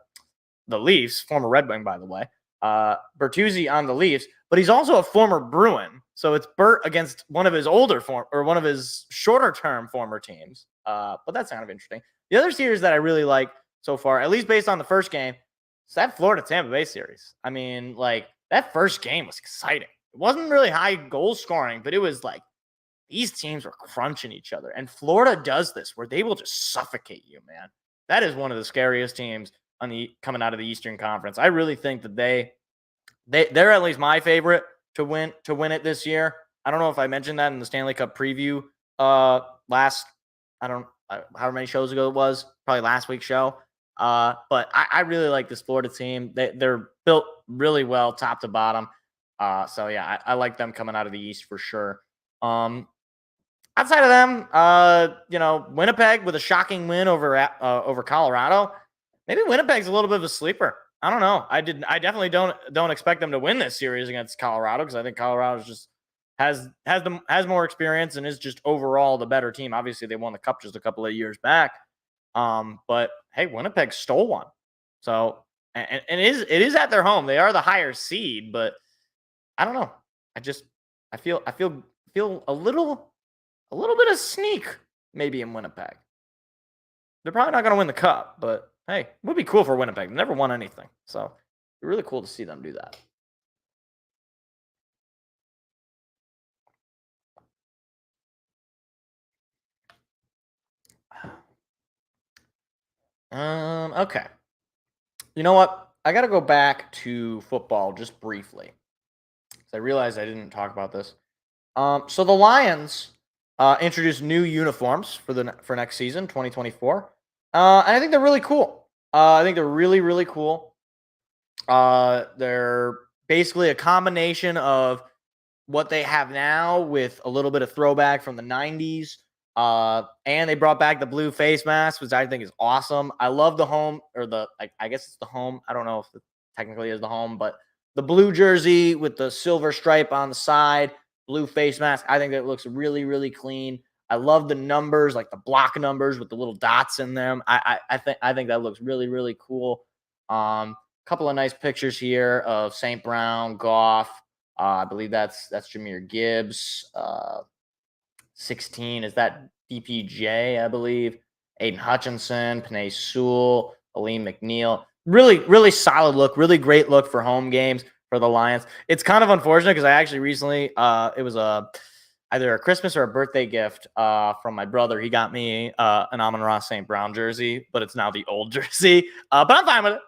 Leafs, former Red Wing, by the way. Bertuzzi on the Leafs, but he's also a former Bruin. So it's Bert against one of his one of his shorter term former teams. But that's kind of interesting. The other series that I really like so far, at least based on the first game, is that Florida Tampa Bay series. I mean, that first game was exciting. It wasn't really high goal scoring, but it was these teams were crunching each other. And Florida does this where they will just suffocate you, man. That is one of the scariest teams coming out of the Eastern Conference. I really think that they're at least my favorite to win it this year. I don't know if I mentioned that in the Stanley Cup preview last, however many shows ago it was, probably last week's show. But I really like this Florida team. They're built really well, top to bottom. So yeah, I like them coming out of the East for sure. Outside of them, Winnipeg with a shocking win over Colorado. Maybe Winnipeg's a little bit of a sleeper. I don't know. I definitely don't expect them to win this series against Colorado because I think Colorado just has more experience and is just overall the better team. Obviously, they won the cup just a couple of years back. But hey, Winnipeg stole one. So and it is at their home. They are the higher seed, but I don't know. I feel a little bit of sneak maybe in Winnipeg. They're probably not going to win the cup, but hey, it would be cool for Winnipeg. They never won anything. So it'd be really cool to see them do that. Okay. You know what? I got to go back to football just briefly. I realized I didn't talk about this. So the Lions introduced new uniforms for next season, 2024, and I think they're really cool. I think they're really really cool. They're basically a combination of what they have now with a little bit of throwback from the 90s. And they brought back the blue face mask, which I think is awesome. I love the home, or I guess it's the home. I don't know if it technically is the home, but the blue jersey with the silver stripe on the side, blue face mask. I think that looks really, really clean. I love the numbers, like the block numbers with the little dots in them. I think that looks really, really cool. Couple of nice pictures here of St. Brown, Goff. I believe that's Jahmyr Gibbs. 16 is that DPJ, I believe. Aiden Hutchinson, Penei Sewell, Aleem McNeil. Really, really solid look. Really great look for home games for the Lions. It's kind of unfortunate because I actually recently, it was either a Christmas or a birthday gift from my brother. He got me an Amon-Ra St. Brown jersey, but it's now the old jersey. But I'm fine with it.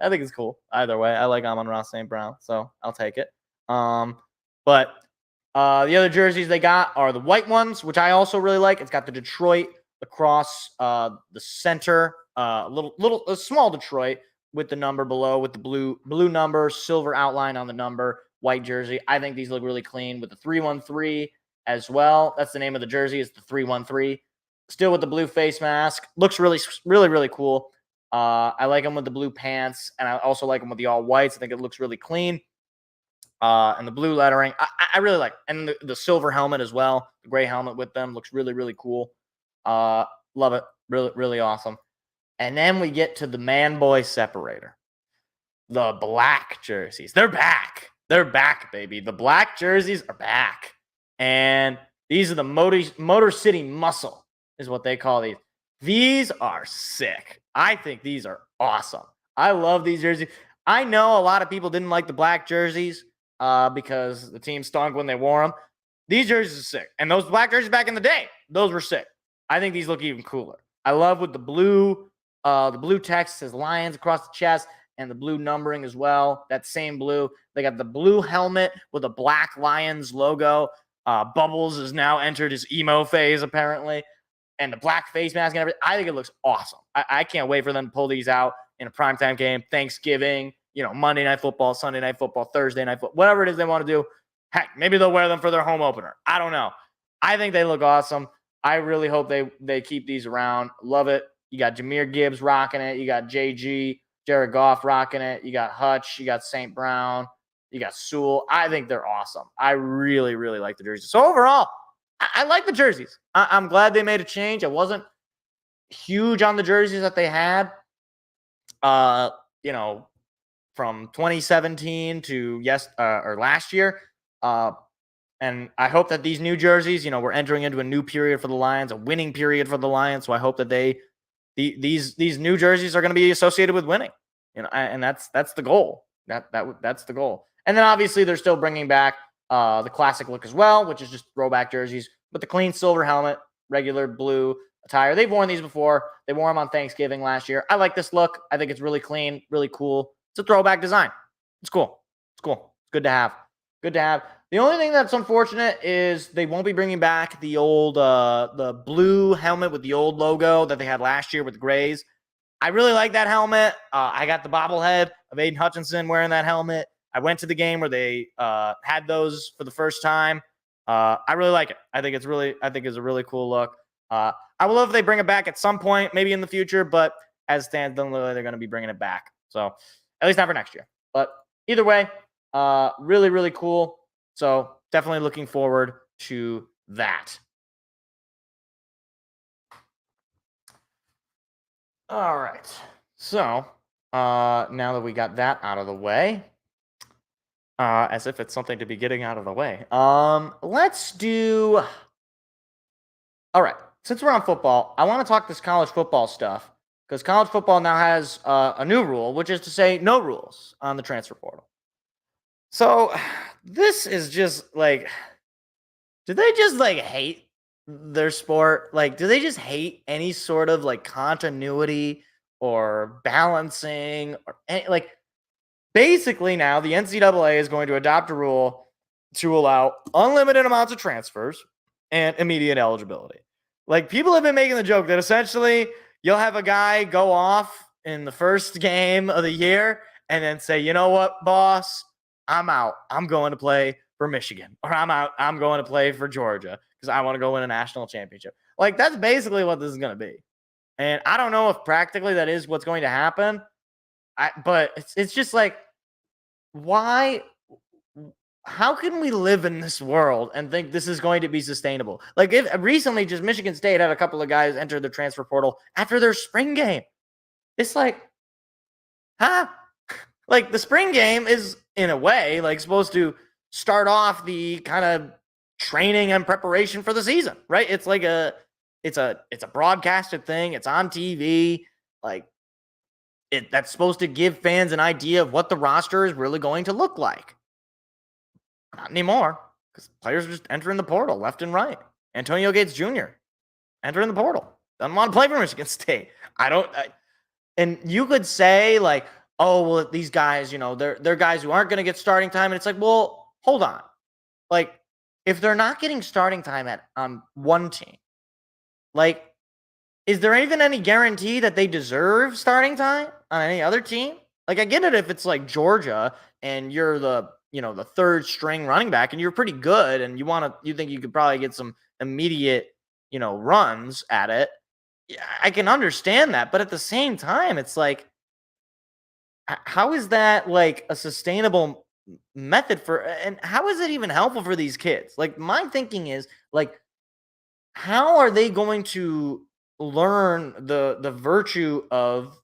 I think it's cool. Either way, I like Amon-Ra St. Brown, so I'll take it. But the other jerseys they got are the white ones, which I also really like. It's got the Detroit across the center, a small Detroit with the number below, with the blue number, silver outline on the number, white jersey. I think these look really clean with the 313 as well. That's the name of the jersey. It's the 313. Still with the blue face mask. Looks really, really, really cool. I like them with the blue pants, and I also like them with the all whites. I think it looks really clean. And the blue lettering, I really like. And the silver helmet as well, the gray helmet with them looks really, really cool. Love it. Really, really awesome. And then we get to the man boy separator. The black jerseys. They're back. They're back, baby. The black jerseys are back. And these are the Motor City Muscle is what they call these. These are sick. I think these are awesome. I love these jerseys. I know a lot of people didn't like the black jerseys because the team stunk when they wore them. These jerseys are sick. And those black jerseys back in the day, those were sick. I think these look even cooler. I love with the blue text says Lions across the chest and the blue numbering as well. That same blue. They got the blue helmet with a black Lions logo. Bubbles has now entered his emo phase, apparently. And the black face mask and everything. I think it looks awesome. I can't wait for them to pull these out in a primetime game, Thanksgiving, Monday Night Football, Sunday Night Football, Thursday Night Football, whatever it is they want to do. Heck, maybe they'll wear them for their home opener. I don't know. I think they look awesome. I really hope they keep these around. Love it. You got Jahmyr Gibbs rocking it. You got JG, Jared Goff rocking it. You got Hutch. You got St. Brown. You got Sewell. I think they're awesome. I really, really like the jerseys. So overall, I like the jerseys. I'm glad they made a change. I wasn't huge on the jerseys that they had, from 2017 to last year. And I hope that these new jerseys, we're entering into a new period for the Lions, a winning period for the Lions. So I hope that these new jerseys are going to be associated with winning, and that's the goal. That's the goal. And then obviously they're still bringing back the classic look as well, which is just throwback jerseys, but the clean silver helmet, regular blue attire. They've worn these before. They wore them on Thanksgiving last year. I like this look. I think it's really clean, really cool. It's a throwback design. It's cool. It's good to have. The only thing that's unfortunate is they won't be bringing back the old the blue helmet with the old logo that they had last year with the grays. I really like that helmet. I got the bobblehead of Aiden Hutchinson wearing that helmet. I went to the game where they had those for the first time. I really like it. I think it's a really cool look. I would love if they bring it back at some point, maybe in the future, but as it stands, doesn't look like they're going to be bringing it back. So at least not for next year. But either way, really, really cool. So definitely looking forward to that. All right. So now that we got that out of the way, as if it's something to be getting out of the way, let's do. All right. Since we're on football, I want to talk this college football stuff because college football now has a new rule, which is to say no rules on the transfer portal. So this is just like, do they just hate their sport? Do they just hate any sort of continuity or balancing or like basically now the NCAA is going to adopt a rule to allow unlimited amounts of transfers and immediate eligibility. Like people have been making the joke that essentially you'll have a guy go off in the first game of the year and then say, you know what, boss, I'm out. I'm going to play for Michigan, or I'm out. I'm going to play for Georgia because I want to go win a national championship. Like that's basically what this is going to be. And I don't know if practically that is what's going to happen. But it's just like, why? How can we live in this world and think this is going to be sustainable? Like if recently just Michigan State had a couple of guys enter the transfer portal after their spring game. It's like, huh? Like the spring game is in a way like supposed to start off the kind of training and preparation for the season, right? It's like it's a broadcasted thing. It's on TV. Like that's supposed to give fans an idea of what the roster is really going to look like. Not anymore, because players are just entering the portal left and right. Antonio Gates Jr. entering the portal. Doesn't want to play for Michigan State. And you could say like, oh, well, these guys, they're guys who aren't going to get starting time. And it's like, well, hold on. Like, if they're not getting starting time on one team, like, is there even any guarantee that they deserve starting time on any other team? Like, I get it if it's like Georgia and you're the third string running back and you're pretty good and you think you could probably get some immediate, runs at it. Yeah, I can understand that. But at the same time, it's like, how is that like a sustainable method and how is it even helpful for these kids? Like my thinking is like, how are they going to learn the virtue of,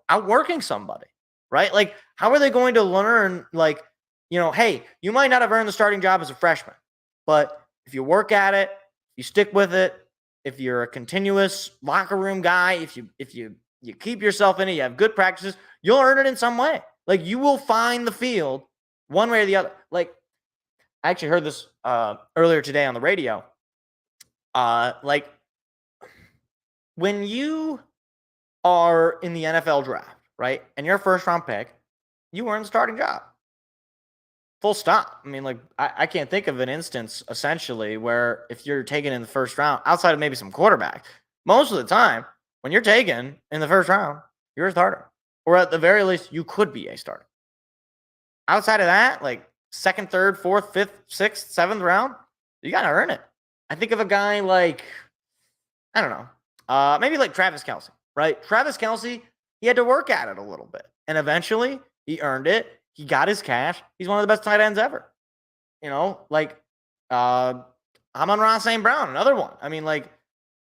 outworking somebody, right? Like, how are they going to learn like, hey, you might not have earned the starting job as a freshman, but if you work at it, you stick with it, if you're a continuous locker room guy, if you keep yourself in it, you have good practices, you'll earn it in some way. Like you will find the field one way or the other. Like I actually heard this earlier today on the radio. Like when you are in the NFL draft, right, and you're a first round pick, you earn the starting job. Full stop. I mean, like, I can't think of an instance, essentially, where if you're taken in the first round, outside of maybe some quarterback, most of the time, when you're taken in the first round, you're a starter. Or at the very least, you could be a starter. Outside of that, like, second, third, fourth, fifth, sixth, seventh round, you got to earn it. I think of a guy like, I don't know, maybe like Travis Kelce, right? Travis Kelce, he had to work at it a little bit. And eventually, he earned it. He got his cash. He's one of the best tight ends ever. Like Amon-Ra St. Brown, another one. I mean, like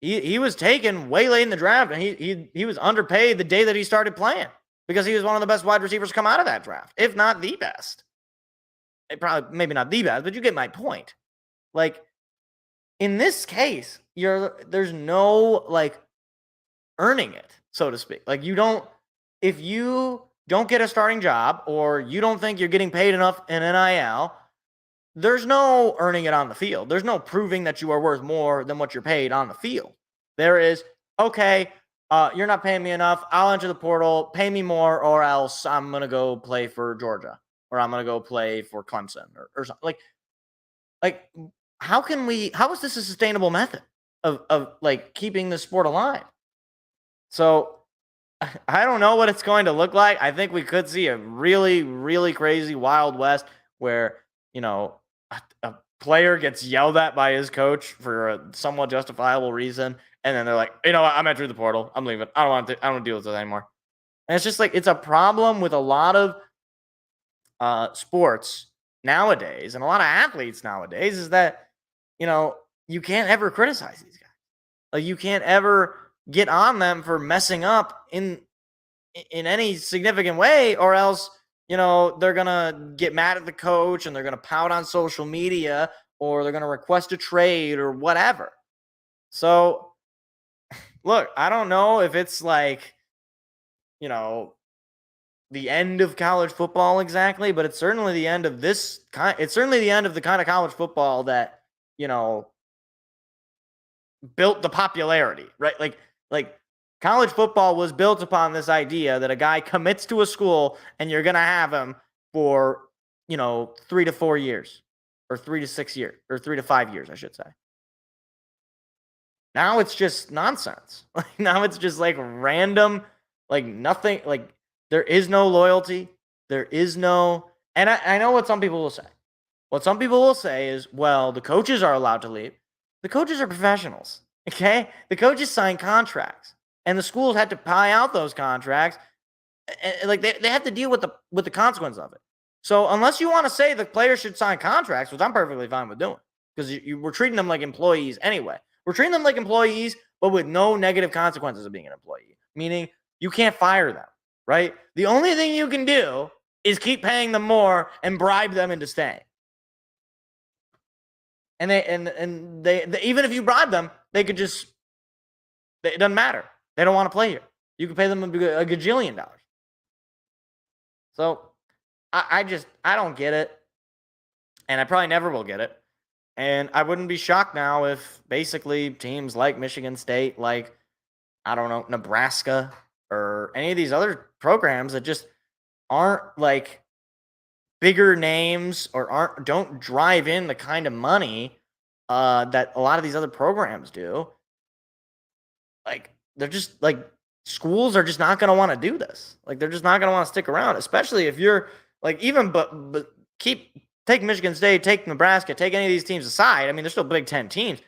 he was taken way late in the draft, and he was underpaid the day that he started playing because he was one of the best wide receivers come out of that draft, if not the best. Maybe not the best, but you get my point. Like in this case, there's no like earning it, so to speak. Like if you don't get a starting job or you don't think you're getting paid enough in NIL, there's no earning it on the field. There's no proving that you are worth more than what you're paid on the field. There is, okay, you're not paying me enough. I'll enter the portal, pay me more, or else I'm going to go play for Georgia or I'm going to go play for Clemson or something. Like, how is this a sustainable method of like keeping the sport alive? So, I don't know what it's going to look like. I think we could see a really, really crazy Wild West where, a player gets yelled at by his coach for a somewhat justifiable reason. And then they're like, what? I'm entering the portal. I'm leaving. I don't want to deal with this anymore. And it's just like, it's a problem with a lot of sports nowadays and a lot of athletes nowadays is that, you can't ever criticize these guys. Like you can't ever get on them for messing up in any significant way, or else, they're going to get mad at the coach and they're going to pout on social media or they're going to request a trade or whatever. So, look, I don't know if it's like, the end of college football exactly, but it's certainly the end of it's certainly the end of the kind of college football that, built the popularity, right? Like College football was built upon this idea that a guy commits to a school and you're going to have him for, 3 to 4 years or 3 to 6 years or 3 to 5 years, I should say. Now it's just nonsense. Now it's just like random, like nothing, like there is no loyalty. There is no, and I know what some people will say. What some people will say is, well, the coaches are allowed to leave. The coaches are professionals, okay? The coaches sign contracts, and the schools have to pay out those contracts. And like they have to deal with the consequence of it. So unless you want to say the players should sign contracts, which I'm perfectly fine with doing, because we're treating them like employees anyway. We're treating them like employees, but with no negative consequences of being an employee, meaning you can't fire them, right? The only thing you can do is keep paying them more and bribe them into staying. And they even if you bribe them, they could just, it doesn't matter. They don't want to play here. You can pay them a gajillion dollars. So I don't get it. And I probably never will get it. And I wouldn't be shocked now if basically teams like Michigan State, like, I don't know, Nebraska, or any of these other programs that just aren't like bigger names or don't drive in the kind of money that a lot of these other programs do. Like, they're just like, schools are just not going to want to do this. Like, they're just not going to want to stick around, especially if you're like, even but take Michigan State, take Nebraska, take any of these teams aside. I mean, they're still Big Ten teams.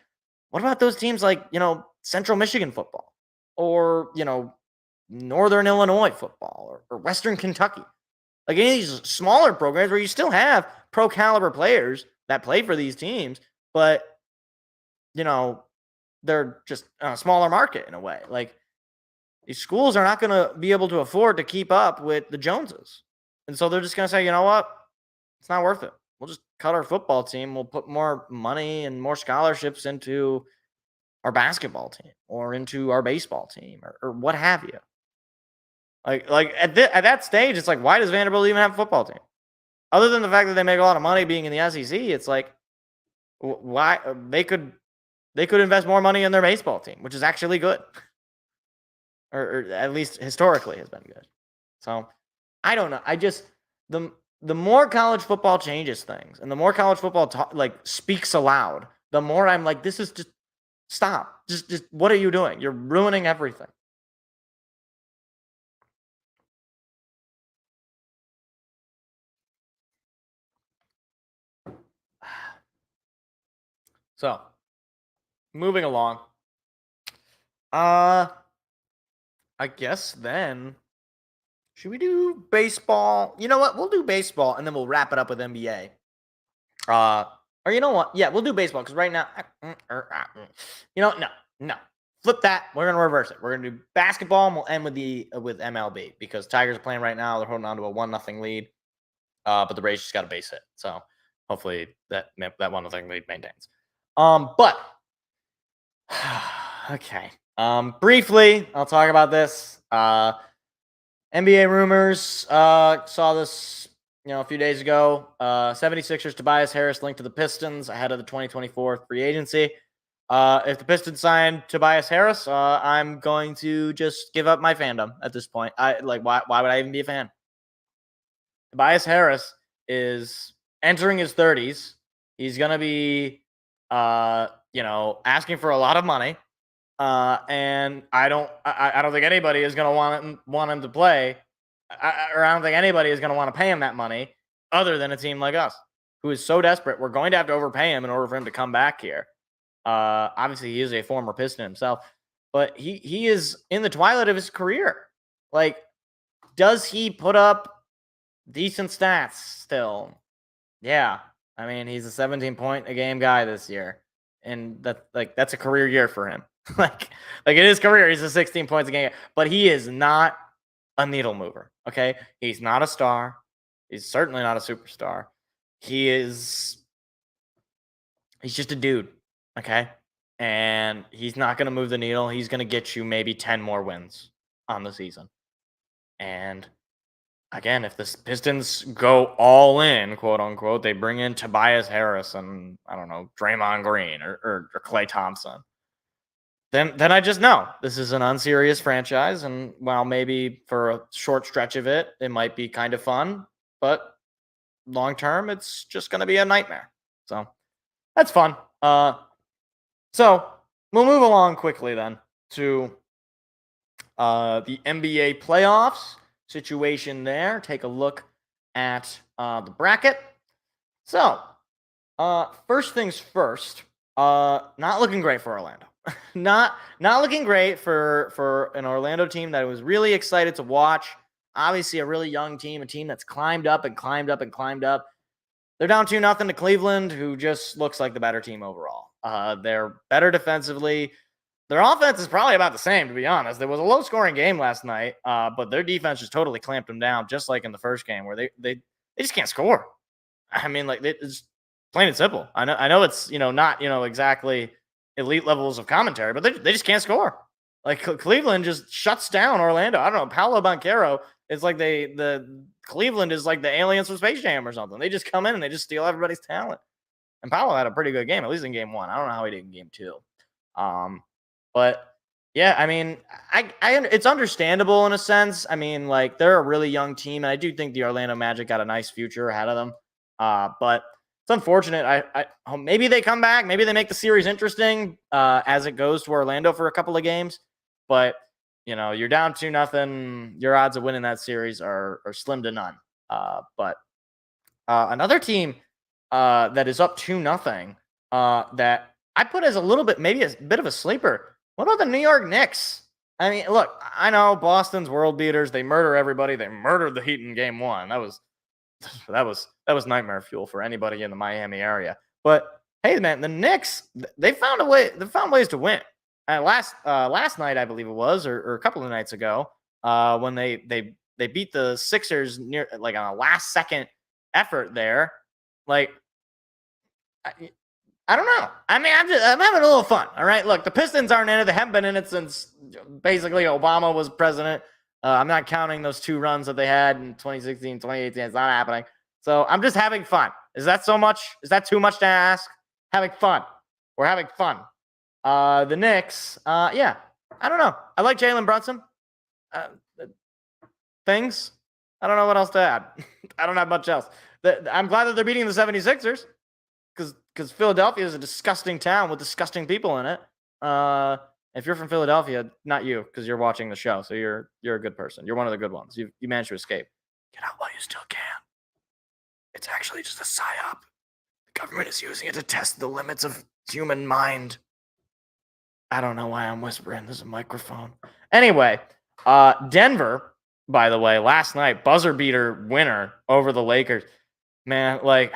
What about those teams like, Central Michigan football, or, Northern Illinois football, or Western Kentucky? Like any of these smaller programs where you still have pro caliber players that play for these teams, but, they're just a smaller market in a way. Like, these schools are not going to be able to afford to keep up with the Joneses. And so they're just going to say, you know what? It's not worth it. We'll just cut our football team. We'll put more money and more scholarships into our basketball team or into our baseball team or what have you. Like at that stage, it's like, why does Vanderbilt even have a football team? Other than the fact that they make a lot of money being in the SEC, it's like, why they could invest more money in their baseball team, which is actually good, or at least historically has been good. So I don't know. I just the more college football changes things, and the more college football speaks aloud, the more I'm like, this is just stop. Just what are you doing? You're ruining everything. So, moving along. I guess then, should we do baseball? You know what? We'll do baseball, and then we'll wrap it up with NBA. Or you know what? Yeah, we'll do baseball, because right now, no. Flip that. We're going to reverse it. We're going to do basketball, and we'll end with MLB, because Tigers are playing right now. They're holding on to a 1-0 lead, but the Rays just got a base hit. So hopefully that 1-0 lead maintains. But okay. Briefly, I'll talk about this. NBA rumors. Saw this, a few days ago. 76ers Tobias Harris linked to the Pistons ahead of the 2024 free agency. If the Pistons sign Tobias Harris, I'm going to just give up my fandom at this point. Why would I even be a fan? Tobias Harris is entering his 30s. He's going to be, asking for a lot of money. And I don't think anybody is going to want him to play, or I don't think anybody is going to want to pay him that money other than a team like us, who is so desperate. We're going to have to overpay him in order for him to come back here. Obviously, he is a former Piston himself, but he is in the twilight of his career. Like, does he put up decent stats still? Yeah. I mean, he's a 17-point-a-game guy this year, and that's a career year for him. like in his career, he's a 16 points a game, but he is not a needle mover. Okay, he's not a star. He's certainly not a superstar. He's just a dude. Okay, and he's not going to move the needle. He's going to get you maybe 10 more wins on the season. And again, if the Pistons go all in, quote unquote, they bring in Tobias Harris and, I don't know, Draymond Green or Klay Thompson. then I just know this is an unserious franchise, and while maybe for a short stretch of it, it might be kind of fun, but long term, it's just going to be a nightmare. So that's fun. So we'll move along quickly then to the NBA playoffs situation there. Take a look at the bracket. So, first things first. Not looking great for Orlando. not looking great for an Orlando team that I was really excited to watch. Obviously, a really young team, a team that's climbed up and climbed up and climbed up. They're down 2-0 to Cleveland, who just looks like the better team overall. They're better defensively. Their offense is probably about the same, to be honest. There was a low-scoring game last night, but their defense just totally clamped them down, just like in the first game, where they just can't score. I mean, like, it's plain and simple. I know it's not exactly elite levels of commentary, but they just can't score. Like, Cleveland just shuts down Orlando. I don't know. Paolo Banchero is like the Cleveland is like the aliens from Space Jam or something. They just come in and they just steal everybody's talent. And Paolo had a pretty good game, at least in game one. I don't know how he did in game two. But yeah, I mean, I it's understandable in a sense. I mean, like, they're a really young team, and I do think the Orlando Magic got a nice future ahead of them. But it's unfortunate. I maybe they come back, maybe they make the series interesting as it goes to Orlando for a couple of games. But you're down 2-0. Your odds of winning that series are slim to none. But another team that is up 2-0 that I put as a little bit, maybe a bit of a sleeper. What about the New York Knicks? I mean, look, I know Boston's world beaters. They murder everybody. They murdered the Heat in game one. That was nightmare fuel for anybody in the Miami area. But hey, man, the Knicks, they found a way. They found ways to win. Last night, I believe it was, or a couple of nights ago, when they beat the Sixers near, like, on a last second effort there. Like, I don't know. I mean, I'm having a little fun. All right. Look, the Pistons aren't in it. They haven't been in it since basically Obama was president. I'm not counting those 2 runs that they had in 2016, 2018. It's not happening. So I'm just having fun. Is that so much? Is that too much to ask? Having fun. We're having fun. The Knicks, yeah. I don't know. I like Jalen Brunson. Things. I don't know what else to add. I don't have much else. I'm glad that they're beating the 76ers. Because Philadelphia is a disgusting town with disgusting people in it. If you're from Philadelphia, not you, because you're watching the show, so you're a good person. You're one of the good ones. You managed to escape. Get out while you still can. It's actually just a psyop. The government is using it to test the limits of human mind. I don't know why I'm whispering. There's a microphone. Anyway, Denver, by the way, last night, buzzer beater winner over the Lakers. Man, like,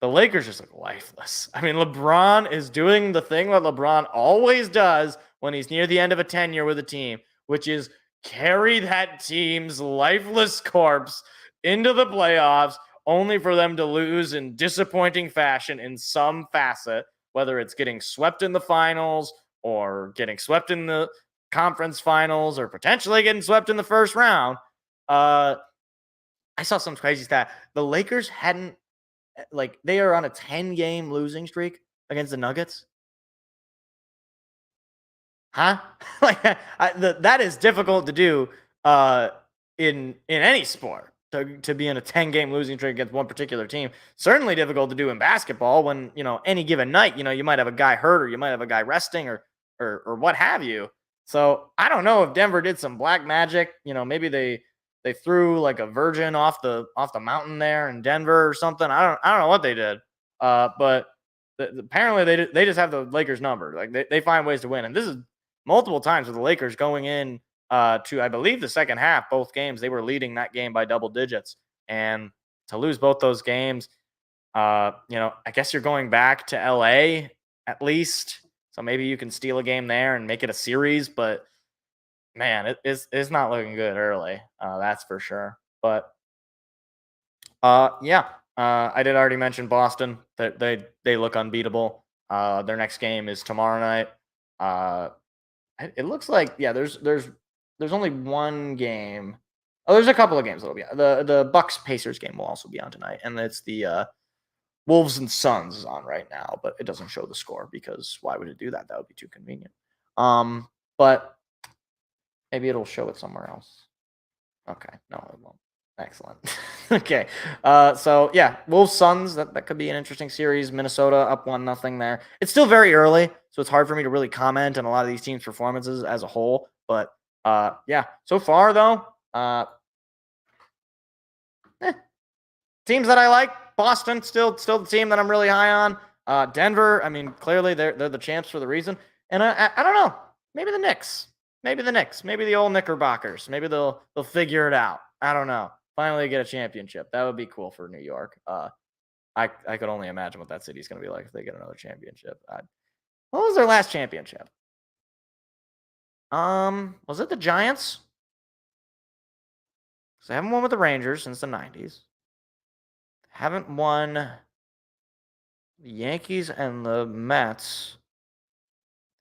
the Lakers just look lifeless. I mean, LeBron is doing the thing that LeBron always does when he's near the end of a tenure with a team, which is carry that team's lifeless corpse into the playoffs, only for them to lose in disappointing fashion in some facet, whether it's getting swept in the finals or getting swept in the conference finals or potentially getting swept in the first round. I saw some crazy stat. The Lakers hadn't, like, they are on a 10-game losing streak against the Nuggets. Huh? Like, that is difficult to do in any sport, to be in a 10-game losing streak against one particular team. Certainly difficult to do in basketball when, any given night, you might have a guy hurt or you might have a guy resting or what have you. So I don't know if Denver did some black magic. Maybe they threw like a virgin off the mountain there in Denver or something. I don't know what they did. But apparently they just have the Lakers number. Like, they find ways to win. And this is multiple times with the Lakers going in to, I believe, the second half, both games, they were leading that game by double digits. And to lose both those games, I guess you're going back to LA at least. So maybe you can steal a game there and make it a series, but man, it's not looking good early. That's for sure. But yeah, I did already mention Boston. That they look unbeatable. Their next game is tomorrow night. It looks like, yeah, there's only one game. Oh, there's a couple of games that'll be on. The Bucks Pacers game will also be on tonight, and it's the Wolves and Suns is on right now, but it doesn't show the score because why would it do that? That would be too convenient. But maybe it'll show it somewhere else. Okay, no, it won't. Excellent. Okay, so yeah, Wolves Suns. That could be an interesting series. Minnesota up 1-0 there. It's still very early, so it's hard for me to really comment on a lot of these teams' performances as a whole. But yeah, so far though, teams that I like. Boston still the team that I'm really high on. Denver. I mean, clearly they're the champs for the reason. And I don't know. Maybe the Knicks. Maybe the old Knickerbockers. Maybe they'll figure it out. I don't know. Finally get a championship. That would be cool for New York. I could only imagine what that city's going to be like if they get another championship. What was their last championship? Was it the Giants? Because they haven't won with the Rangers since the 90s. Haven't won the Yankees and the Mets.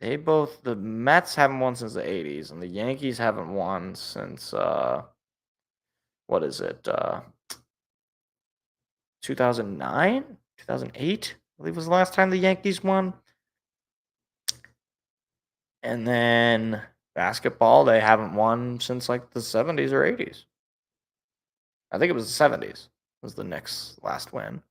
The Mets haven't won since the 80s, and the Yankees haven't won since, what is it, 2009? 2008, I believe was the last time the Yankees won. And then basketball, they haven't won since like the 70s or 80s. I think it was the 70s was the Knicks' last win.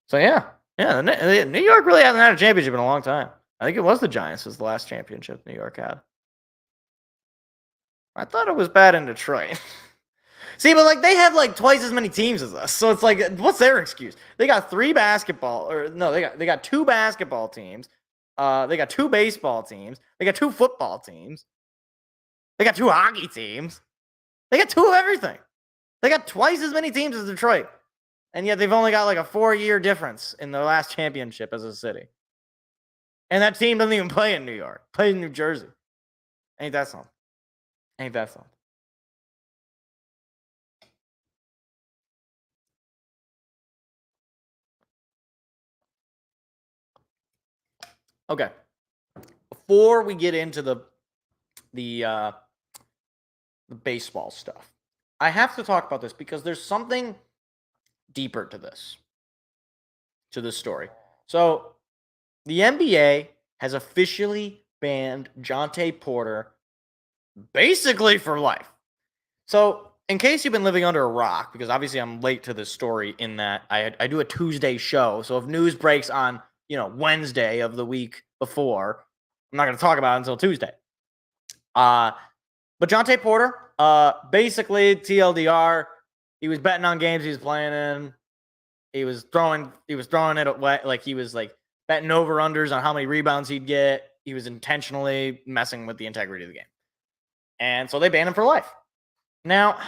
So yeah, New York really hasn't had a championship in a long time. I think it was the Giants was the last championship New York had. I thought it was bad in Detroit. See, but like they have like twice as many teams as us. So it's like, what's their excuse? They got they got two basketball teams. They got two baseball teams. They got two football teams. They got two hockey teams. They got two of everything. They got twice as many teams as Detroit. And yet they've only got like a 4-year difference in their last championship as a city. And that team doesn't even play in New York. Plays in New Jersey. Ain't that something? Ain't that something? Okay. Before we get into the baseball stuff, I have to talk about this because there's something deeper to this story. So the NBA has officially banned Jontay Porter basically for life. So in case you've been living under a rock, because obviously I'm late to this story in that I do a Tuesday show. So if news breaks on, Wednesday of the week before, I'm not going to talk about it until Tuesday. But Jontay Porter, basically TLDR, he was betting on games he was playing in. He was throwing it away, like he was like betting over-unders on how many rebounds he'd get. He was intentionally messing with the integrity of the game. And so they banned him for life. Now,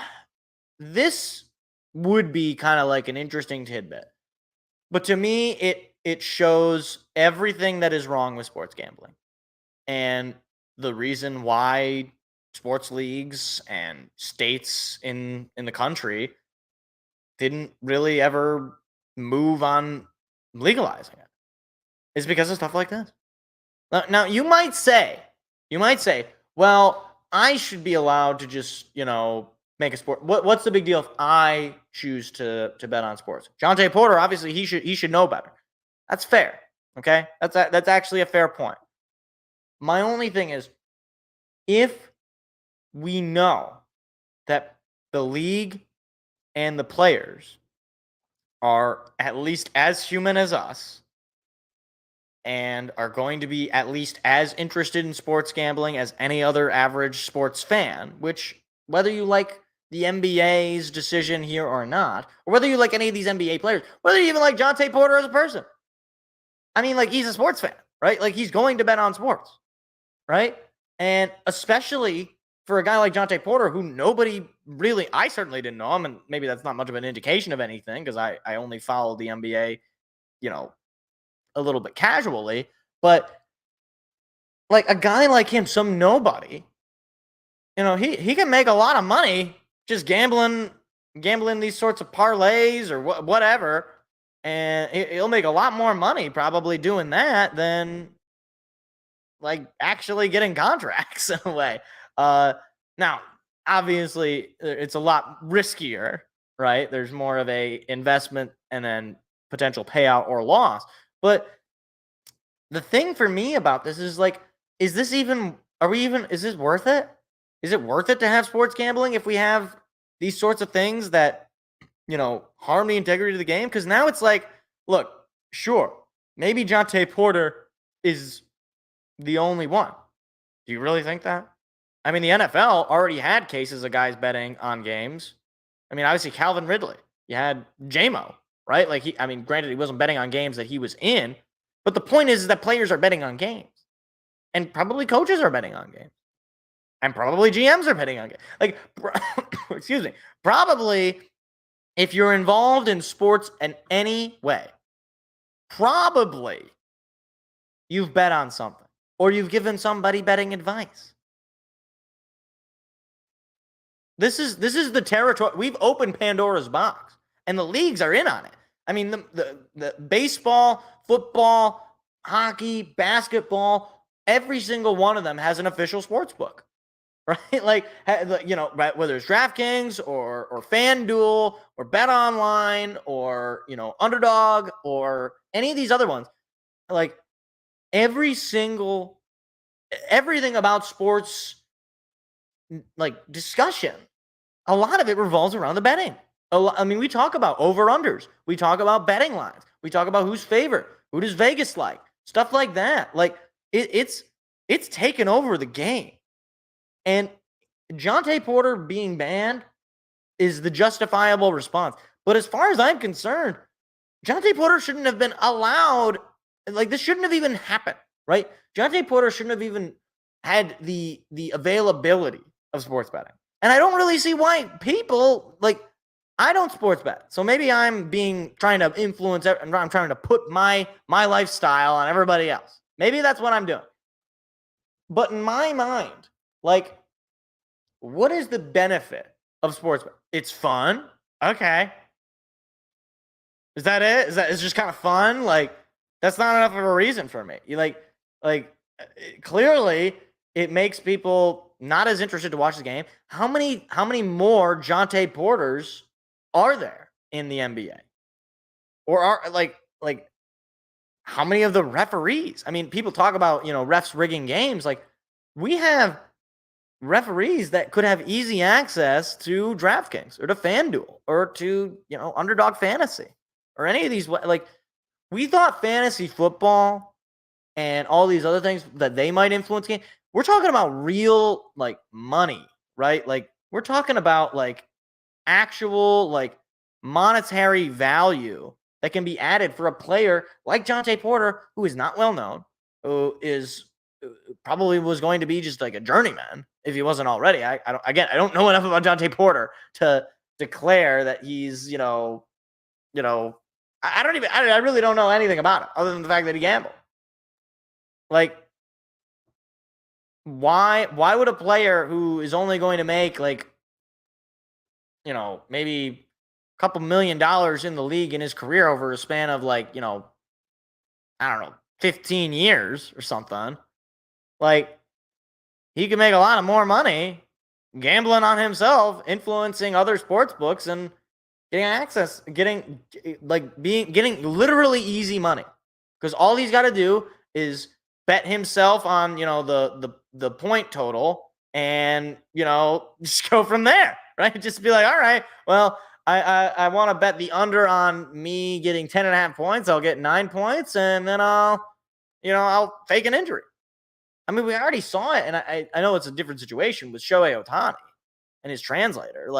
this would be kind of like an interesting tidbit. But to me, it shows everything that is wrong with sports gambling. And the reason why sports leagues and states in the country didn't really ever move on legalizing it is because of stuff like this. Now you might say, well, I should be allowed to just, make a sport. What's the big deal if I choose to bet on sports? Jontay Porter, obviously he should know better. That's fair. Okay? That's actually a fair point. My only thing is, if we know that the league and the players are at least as human as us and are going to be at least as interested in sports gambling as any other average sports fan, which whether you like the NBA's decision here or not, or whether you like any of these NBA players, whether you even like Jontay Porter as a person. I mean, like, he's a sports fan, right? Like, he's going to bet on sports, right? And especially for a guy like Jontay Porter, who nobody really, I certainly didn't know him, and maybe that's not much of an indication of anything because I only followed the NBA, a little bit casually. But like a guy like him, some nobody, he can make a lot of money just gambling these sorts of parlays or whatever. And he'll make a lot more money probably doing that than like actually getting contracts in a way. Now, obviously, it's a lot riskier, right? There's more of a investment and then potential payout or loss. But the thing for me about this is like, is this worth it? Is it worth it to have sports gambling if we have these sorts of things that, harm the integrity of the game? Because now it's like, look, sure, maybe Jontay Porter is the only one. Do you really think that? I mean, the NFL already had cases of guys betting on games. I mean, obviously, Calvin Ridley. You had J-Mo, right? Granted, he wasn't betting on games that he was in, but the point is that players are betting on games. And probably coaches are betting on games. And probably GMs are betting on games. Excuse me. Probably, if you're involved in sports in any way, probably you've bet on something. Or you've given somebody betting advice. This is the territory. We've opened Pandora's box, and the leagues are in on it. I mean, the baseball, football, hockey, basketball, every single one of them has an official sports book, right? Right, whether it's DraftKings or FanDuel or BetOnline or Underdog or any of these other ones, everything about sports, discussion, a lot of it revolves around the betting. We talk about over-unders. We talk about betting lines. We talk about who's favorite. Who does Vegas like? Stuff like that. It's taken over the game. And Jontay Porter being banned is the justifiable response. But as far as I'm concerned, Jontay Porter shouldn't have been allowed. This shouldn't have even happened, right? Jontay Porter shouldn't have even had the availability of sports betting. And I don't really see why people, I don't sports bet. So maybe I'm trying to influence, and I'm trying to put my lifestyle on everybody else. Maybe that's what I'm doing. But in my mind, what is the benefit of sports betting? It's fun. Okay. Is that it? It's just kind of fun? That's not enough of a reason for me. Clearly it makes people not as interested to watch the game. How many more Jontay Porters are there in the NBA? Or are how many of the referees? I mean, people talk about, refs rigging games. We have referees that could have easy access to DraftKings or to FanDuel or to, Underdog Fantasy or any of these. We thought fantasy football and all these other things that they might influence game. We're talking about real money, right? We're talking about actual monetary value that can be added for a player like Jontay Porter, who is not well known, who is probably was going to be just a journeyman if he wasn't already. I don't know enough about Jontay Porter to declare that he's I really don't know anything about it other than the fact that he gambled. Why would a player who is only going to make maybe a couple $1 million in the league in his career over a span of 15 years or something, he can make a lot of more money gambling on himself, influencing other sports books, and getting literally easy money, because all he's got to do is bet himself on the point total and just go from there, right? Just be like, all right, well, I want to bet the under on me getting 10.5 points. I'll get 9 points, and then I'll fake an injury. I mean, we already saw it, and I know it's a different situation with Shohei Ohtani and his translator.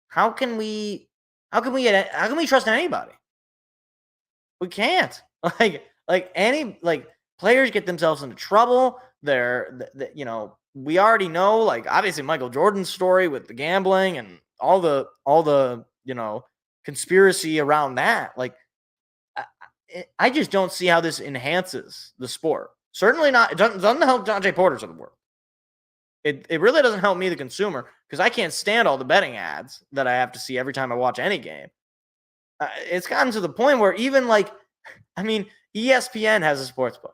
How can we trust anybody? We can't. Players get themselves into trouble. We already know, obviously Michael Jordan's story with the gambling and all the conspiracy around that. I just don't see how this enhances the sport. Certainly not. It doesn't help Jontay Porter to the world. It really doesn't help me, the consumer, because I can't stand all the betting ads that I have to see every time I watch any game. It's gotten to the point where even ESPN has a sports book.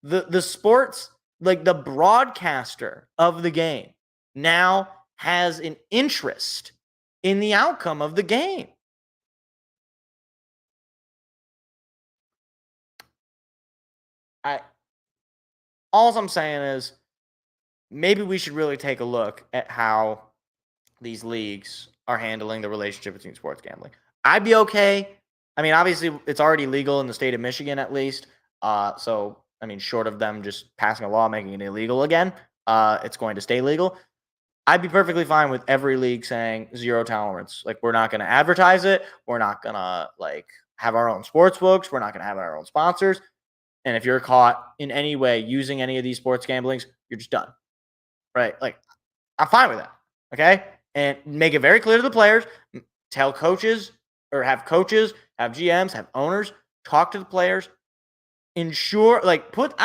The sports, the broadcaster of the game now has an interest in the outcome of the game. all I'm saying is maybe we should really take a look at how these leagues are handling the relationship between sports gambling. I'd be okay. I mean, obviously, it's already legal in the state of Michigan, at least. So, I mean, short of them just passing a law making it illegal again, it's going to stay legal. I'd be perfectly fine with every league saying 0 tolerance. Like, we're not going to advertise it. We're not going to, like, have our own sports books. We're not going to have our own sponsors. And if you're caught in any way using any of these sports gamblings, you're just done. Right? Like, I'm fine with that. Okay? And make it very clear to the players. Tell coaches or have coaches, have GMs, have owners, talk to the players. Ensure, like, put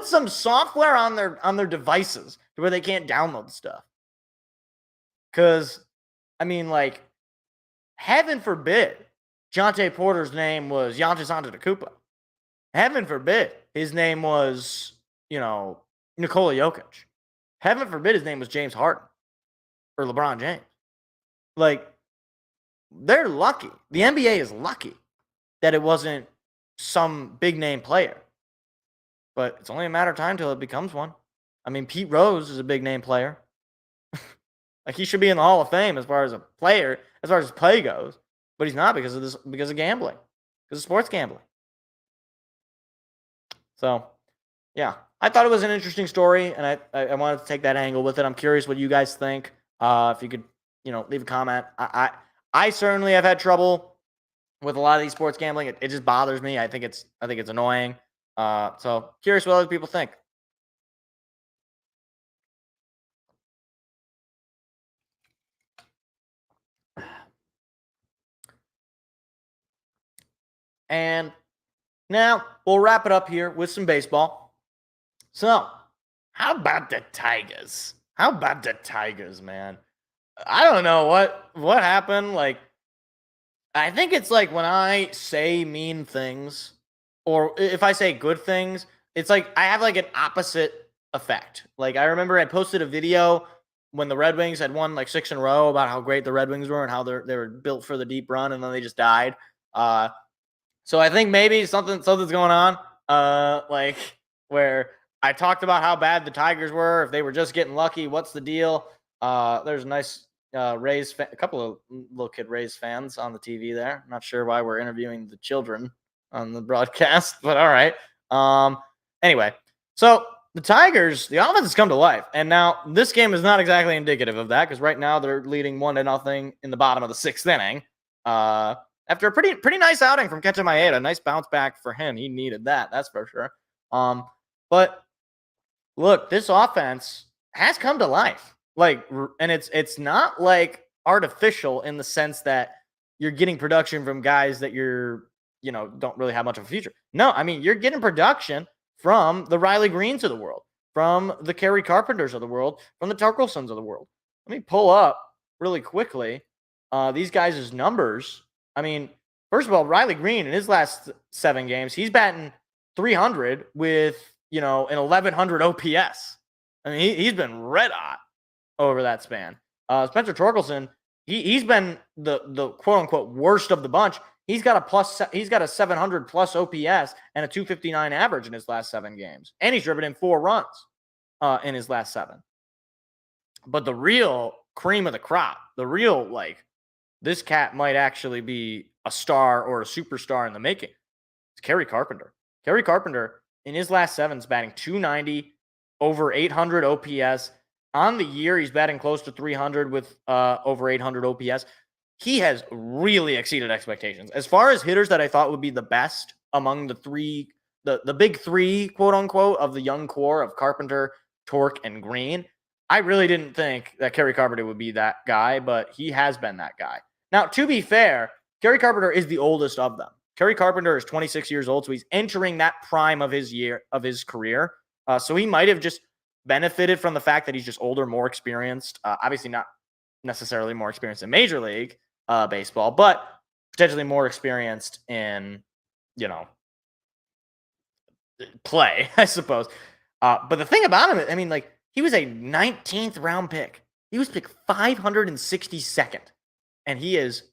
some software on their devices to where they can't download stuff. Because, I mean, like, heaven forbid Jontay Porter's name was Giannis Antetokounmpo. Heaven forbid his name was, Nikola Jokic. Heaven forbid his name was James Harden or LeBron James. Like, they're lucky. The NBA is lucky that it wasn't some big name player. But it's only a matter of time till it becomes one. I mean, Pete Rose is a big name player. Like, he should be in the Hall of Fame as far as a player, as far as play goes. But he's not because of gambling. Because of sports gambling. So, yeah. I thought it was an interesting story, and I wanted to take that angle with it. I'm curious what you guys think. If you could, leave a comment. I certainly have had trouble with a lot of these sports gambling. It just bothers me. I think it's annoying. So curious what other people think. And now we'll wrap it up here with some baseball. So, how about the Tigers? How about the Tigers, man? I don't know what happened. Like, I think it's like when I say mean things, or if I say good things, it's like I have like an opposite effect. Like, I remember I posted a video when the Red Wings had won like 6 in a row about how great the Red Wings were and how they were built for the deep run, and then they just died. So I think maybe something's going on. Like, where I talked about how bad the Tigers were, if they were just getting lucky, what's the deal? There's a nice Rays a couple of little kid Rays fans on the TV there. I'm not sure why we're interviewing the children on the broadcast, but all right. Anyway, so the Tigers, the offense has come to life, and now this game is not exactly indicative of that because right now they're leading 1-0 in the bottom of the 6th inning. After a pretty nice outing from Kenta Maeda, nice bounce back for him. He needed that, that's for sure. But look, this offense has come to life. Like, and it's not like artificial in the sense that you're getting production from guys that don't really have much of a future. No, I mean, you're getting production from the Riley Greens of the world, from the Kerry Carpenters of the world, from the Torkelsons of the world. Let me pull up really quickly these guys' numbers. I mean, first of all, Riley Green in his last 7 games, he's batting .300 with, an 1,100 OPS. I mean, he's been red hot over that span. Spencer Torkelson, he's been the quote unquote worst of the bunch. He's got a 700 plus OPS and a 259 average in his last 7 games, and he's driven in 4 runs in his last 7. But the real cream of the crop, the real this cat might actually be a star or a superstar in the making. It's Kerry Carpenter. Kerry Carpenter in his last 7 is batting .290, over 800 OPS. On the year, he's batting close to 300 with over 800 OPS. He has really exceeded expectations. As far as hitters that I thought would be the best among the big 3, quote unquote, of the young core of Carpenter, Torque, and Green, I really didn't think that Kerry Carpenter would be that guy, but he has been that guy. Now, to be fair, Kerry Carpenter is the oldest of them. Kerry Carpenter is 26 years old, so he's entering that prime of his career. So he might have just benefited from the fact that he's just older, more experienced. Obviously not necessarily more experienced in Major League Baseball, but potentially more experienced in, play, I suppose. But the thing about him, I mean, he was a 19th round pick. He was picked 562nd. And he is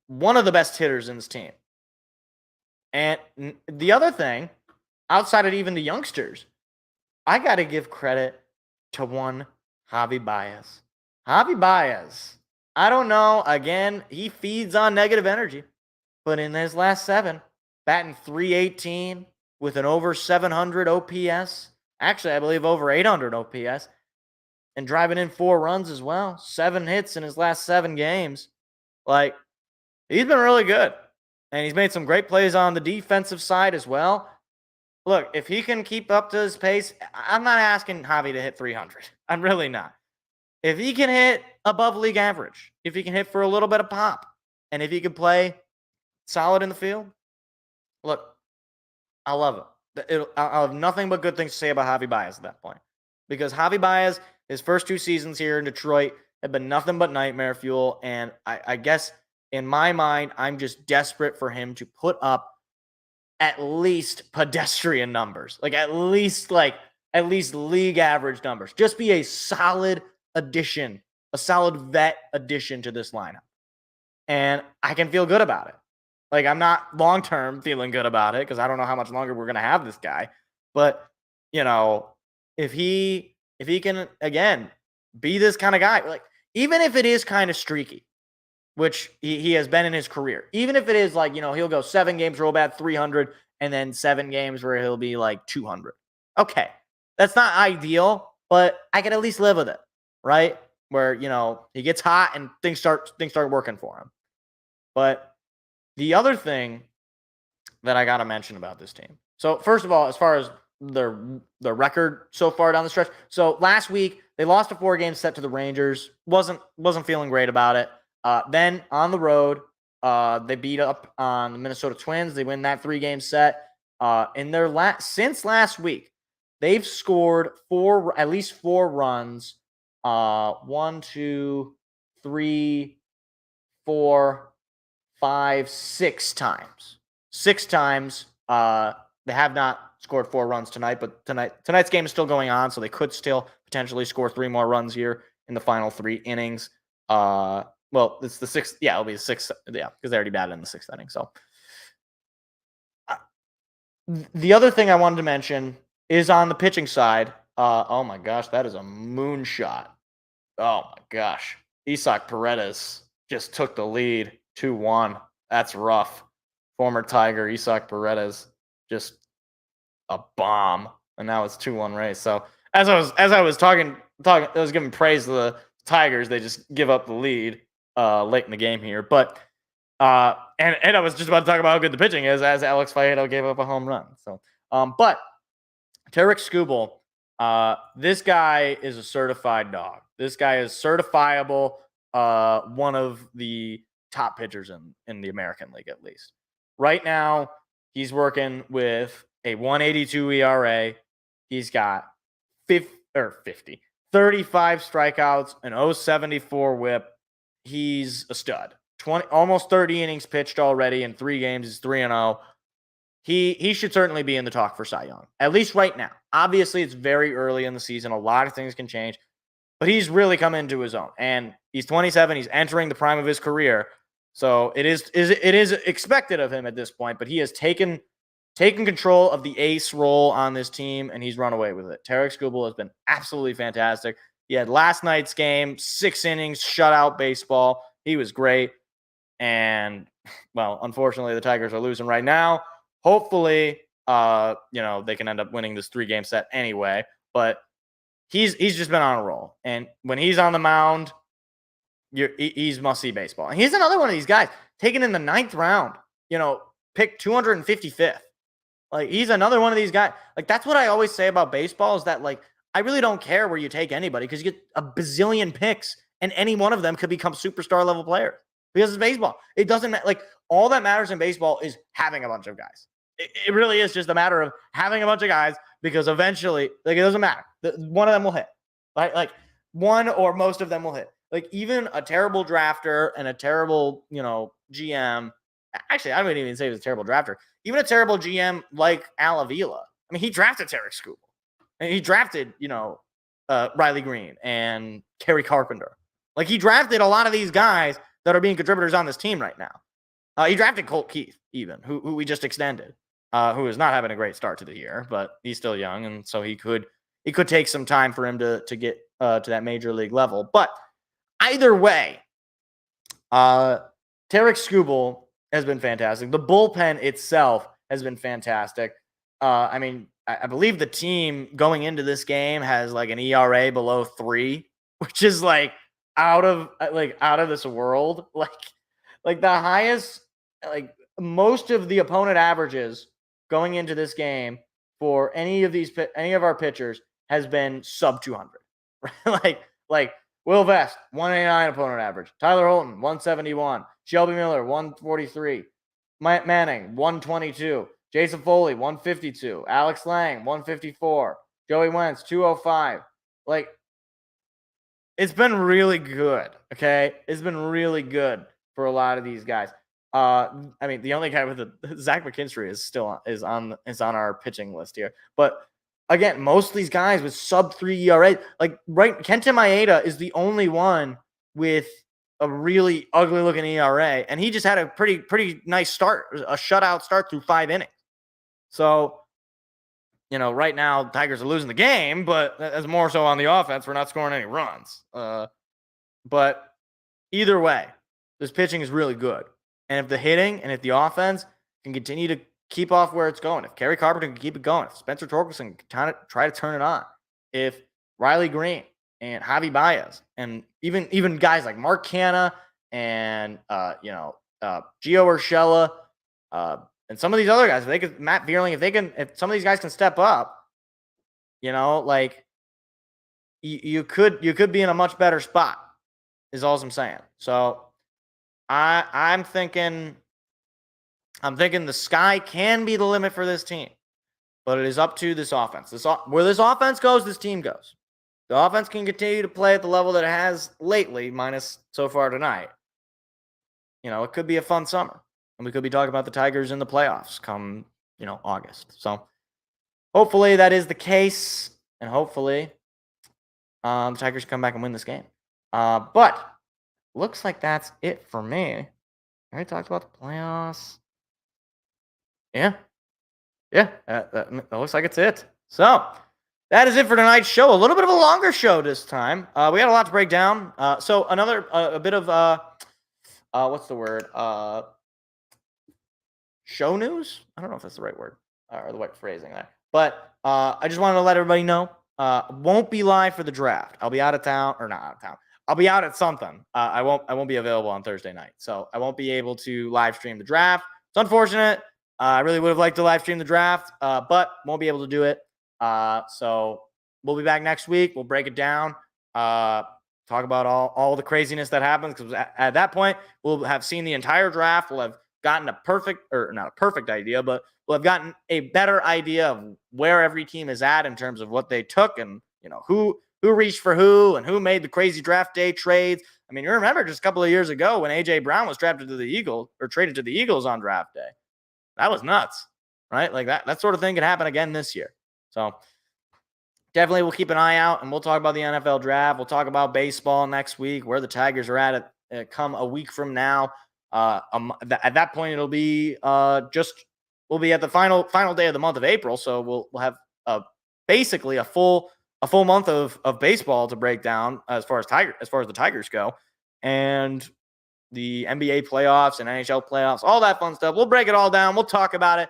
one of the best hitters in this team. And the other thing, outside of even the youngsters, I got to give credit to one Javi Baez. Javi Baez, I don't know. Again, he feeds on negative energy. But in his last 7, batting .318 with an over 700 OPS. Actually, I believe over 800 OPS. And driving in 4 runs as well. 7 hits in his last 7 games. Like, he's been really good. And he's made some great plays on the defensive side as well. Look, if he can keep up to his pace, I'm not asking Javi to hit 300. I'm really not. If he can hit above league average, if he can hit for a little bit of pop, and if he can play solid in the field, look, I love it. I'll have nothing but good things to say about Javi Baez at that point. Because Javi Baez, his first 2 seasons here in Detroit have been nothing but nightmare fuel. And I guess in my mind, I'm just desperate for him to put up at least pedestrian numbers. Like at least league average numbers. Just be a solid addition, a solid vet addition to this lineup. And I can feel good about it. Like, I'm not long-term feeling good about it because I don't know how much longer we're going to have this guy. But, you know, if he can, again, be this kind of guy, like, even if it is kind of streaky, which he has been in his career, even if it is like, you know, he'll go 7 games real bad, 300, and then 7 games where he'll be like 200. Okay, that's not ideal, but I can at least live with it, right? Where, you know, he gets hot and things start working for him. But the other thing that I got to mention about this team. So first of all, as far as the record so far down the stretch. So last week they lost a 4-game set to the Rangers. Wasn't feeling great about it. Then on the road, they beat up on the Minnesota Twins. They win that 3-game set. In their since last week, they've scored at least 4 runs. 1, 2, 3, 4, 5, 6 times. 6 times. They have not scored 4 runs tonight, but tonight's game is still going on, so they could still potentially score 3 more runs here in the final 3 innings. Well, it's the 6th. Yeah, it'll be the 6th. Yeah, because they already batted in the 6th inning. So the other thing I wanted to mention is on the pitching side. Oh my gosh, that is a moonshot. Oh my gosh, Isaac Paredes just took the lead, 2-1. That's rough. Former Tiger Isaac Paredes just a bomb, and now it's 2-1 race. So as I was talking, I was giving praise to the Tigers. They just give up the lead late in the game here, but and I was just about to talk about how good the pitching is as Alex Faedo gave up a home run. So but Tarek Skubal, this guy is a certified dog. This guy is certifiable. One of the top pitchers in the American League, at least. Right now, he's working with a 1.82 ERA. He's got 35 strikeouts, an 0.74 whip. He's a stud. Almost 30 innings pitched already in 3 games. He's 3-0. He should certainly be in the talk for Cy Young, at least right now. Obviously, it's very early in the season. A lot of things can change, but he's really come into his own. And he's 27. He's entering the prime of his career. So it is expected of him at this point, but he has taken control of the ace role on this team, and he's run away with it. Tarek Skubal has been absolutely fantastic. He had last night's game, 6 innings, shutout baseball. He was great. And, well, unfortunately, the Tigers are losing right now. Hopefully, they can end up winning this 3-game set anyway. But he's just been on a roll. And when he's on the mound, he's must-see baseball. And he's another one of these guys taken in the 9th round, picked 255th. Like, he's another one of these guys. Like, that's what I always say about baseball is that, like, I really don't care where you take anybody because you get a bazillion picks and any one of them could become superstar level players because it's baseball. It doesn't matter. Like, all that matters in baseball is having a bunch of guys. It really is just a matter of having a bunch of guys because eventually, like, it doesn't matter. One of them will hit, right? Like, one or most of them will hit. Like, even a terrible drafter and a terrible, GM. Actually, I wouldn't even say he was a terrible drafter. Even a terrible GM like Al Avila. I mean, he drafted Tarek Skubal. And he drafted, Riley Green and Kerry Carpenter. Like, he drafted a lot of these guys that are being contributors on this team right now. He drafted Colt Keith, even, who we just extended, who is not having a great start to the year, but he's still young, and so he could, he could take some time for him to get to that major league level. But either way, Tarek Skubal has been fantastic. The bullpen itself has been fantastic. I mean, I believe the team going into this game has like an ERA below 3, which is like out of this world. Like the highest, like most of the opponent averages going into this game for any of our pitchers has been sub 200. like Will Vest, 189 opponent average. Tyler Holton, 171. Shelby Miller, 143. Matt Manning, 122. Jason Foley, 152. Alex Lang, 154. Joey Wentz, 205. Like, it's been really good, okay? It's been really good for a lot of these guys. I mean, the only guy with Zach McKinstry is on our pitching list here. But again, most of these guys with sub 3 ERA, like Kenta Maeda is the only one with a really ugly looking ERA, and he just had a pretty nice start, a shutout start through 5 innings. So, right now Tigers are losing the game, but that's more so on the offense. We're not scoring any runs. But either way, this pitching is really good. And if the hitting and if the offense can continue to keep off where it's going, if Kerry Carpenter can keep it going, if Spencer Torkelson can try to turn it on, if Riley Green and Javi Baez and even guys like Mark Canha and Gio Urshela, and some of these other guys, Matt Vierling, if some of these guys can step up, like you could be in a much better spot, is all I'm saying. So I'm thinking the sky can be the limit for this team, but it is up to this offense. Where this offense goes, this team goes. The offense can continue to play at the level that it has lately, minus so far tonight. It could be a fun summer. And we could be talking about the Tigers in the playoffs come, August. So hopefully that is the case. And hopefully the Tigers come back and win this game. But looks like that's it for me. I already talked about the playoffs. Yeah, that looks like it's it. So that is it for tonight's show. A little bit of a longer show this time. We had a lot to break down. So another a bit of what's the word? Show news? I don't know if that's the right word or the right phrasing there. But I just wanted to let everybody know. Won't be live for the draft. I'll be out of town, or not out of town. I'll be out at something. I won't be available on Thursday night, so I won't be able to live stream the draft. It's unfortunate. I really would have liked to live stream the draft, but won't be able to do it. So we'll be back next week. We'll break it down. Talk about all the craziness that happens, because at that point we'll have seen the entire draft. We'll have gotten not a perfect idea, but we'll have gotten a better idea of where every team is at in terms of what they took and who reached for who and who made the crazy draft day trades. I mean, you remember just a couple of years ago when AJ Brown was drafted to the Eagles or traded to the Eagles on draft day. That was nuts, right? Like that sort of thing could happen again this year. So definitely we'll keep an eye out, and we'll talk about the NFL draft. We'll talk about baseball next week, where the Tigers are at come a week from now. At that point, it'll be we'll be at the final day of the month of April. So we'll have basically a full month of baseball to break down as far as the Tigers go, and the NBA playoffs and NHL playoffs, all that fun stuff. We'll break it all down. We'll talk about it.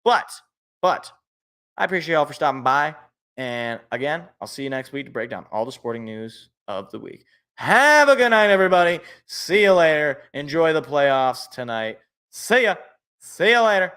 But I appreciate y'all for stopping by. And again, I'll see you next week to break down all the sporting news of the week. Have a good night, everybody. See you later. Enjoy the playoffs tonight. See ya. See you later.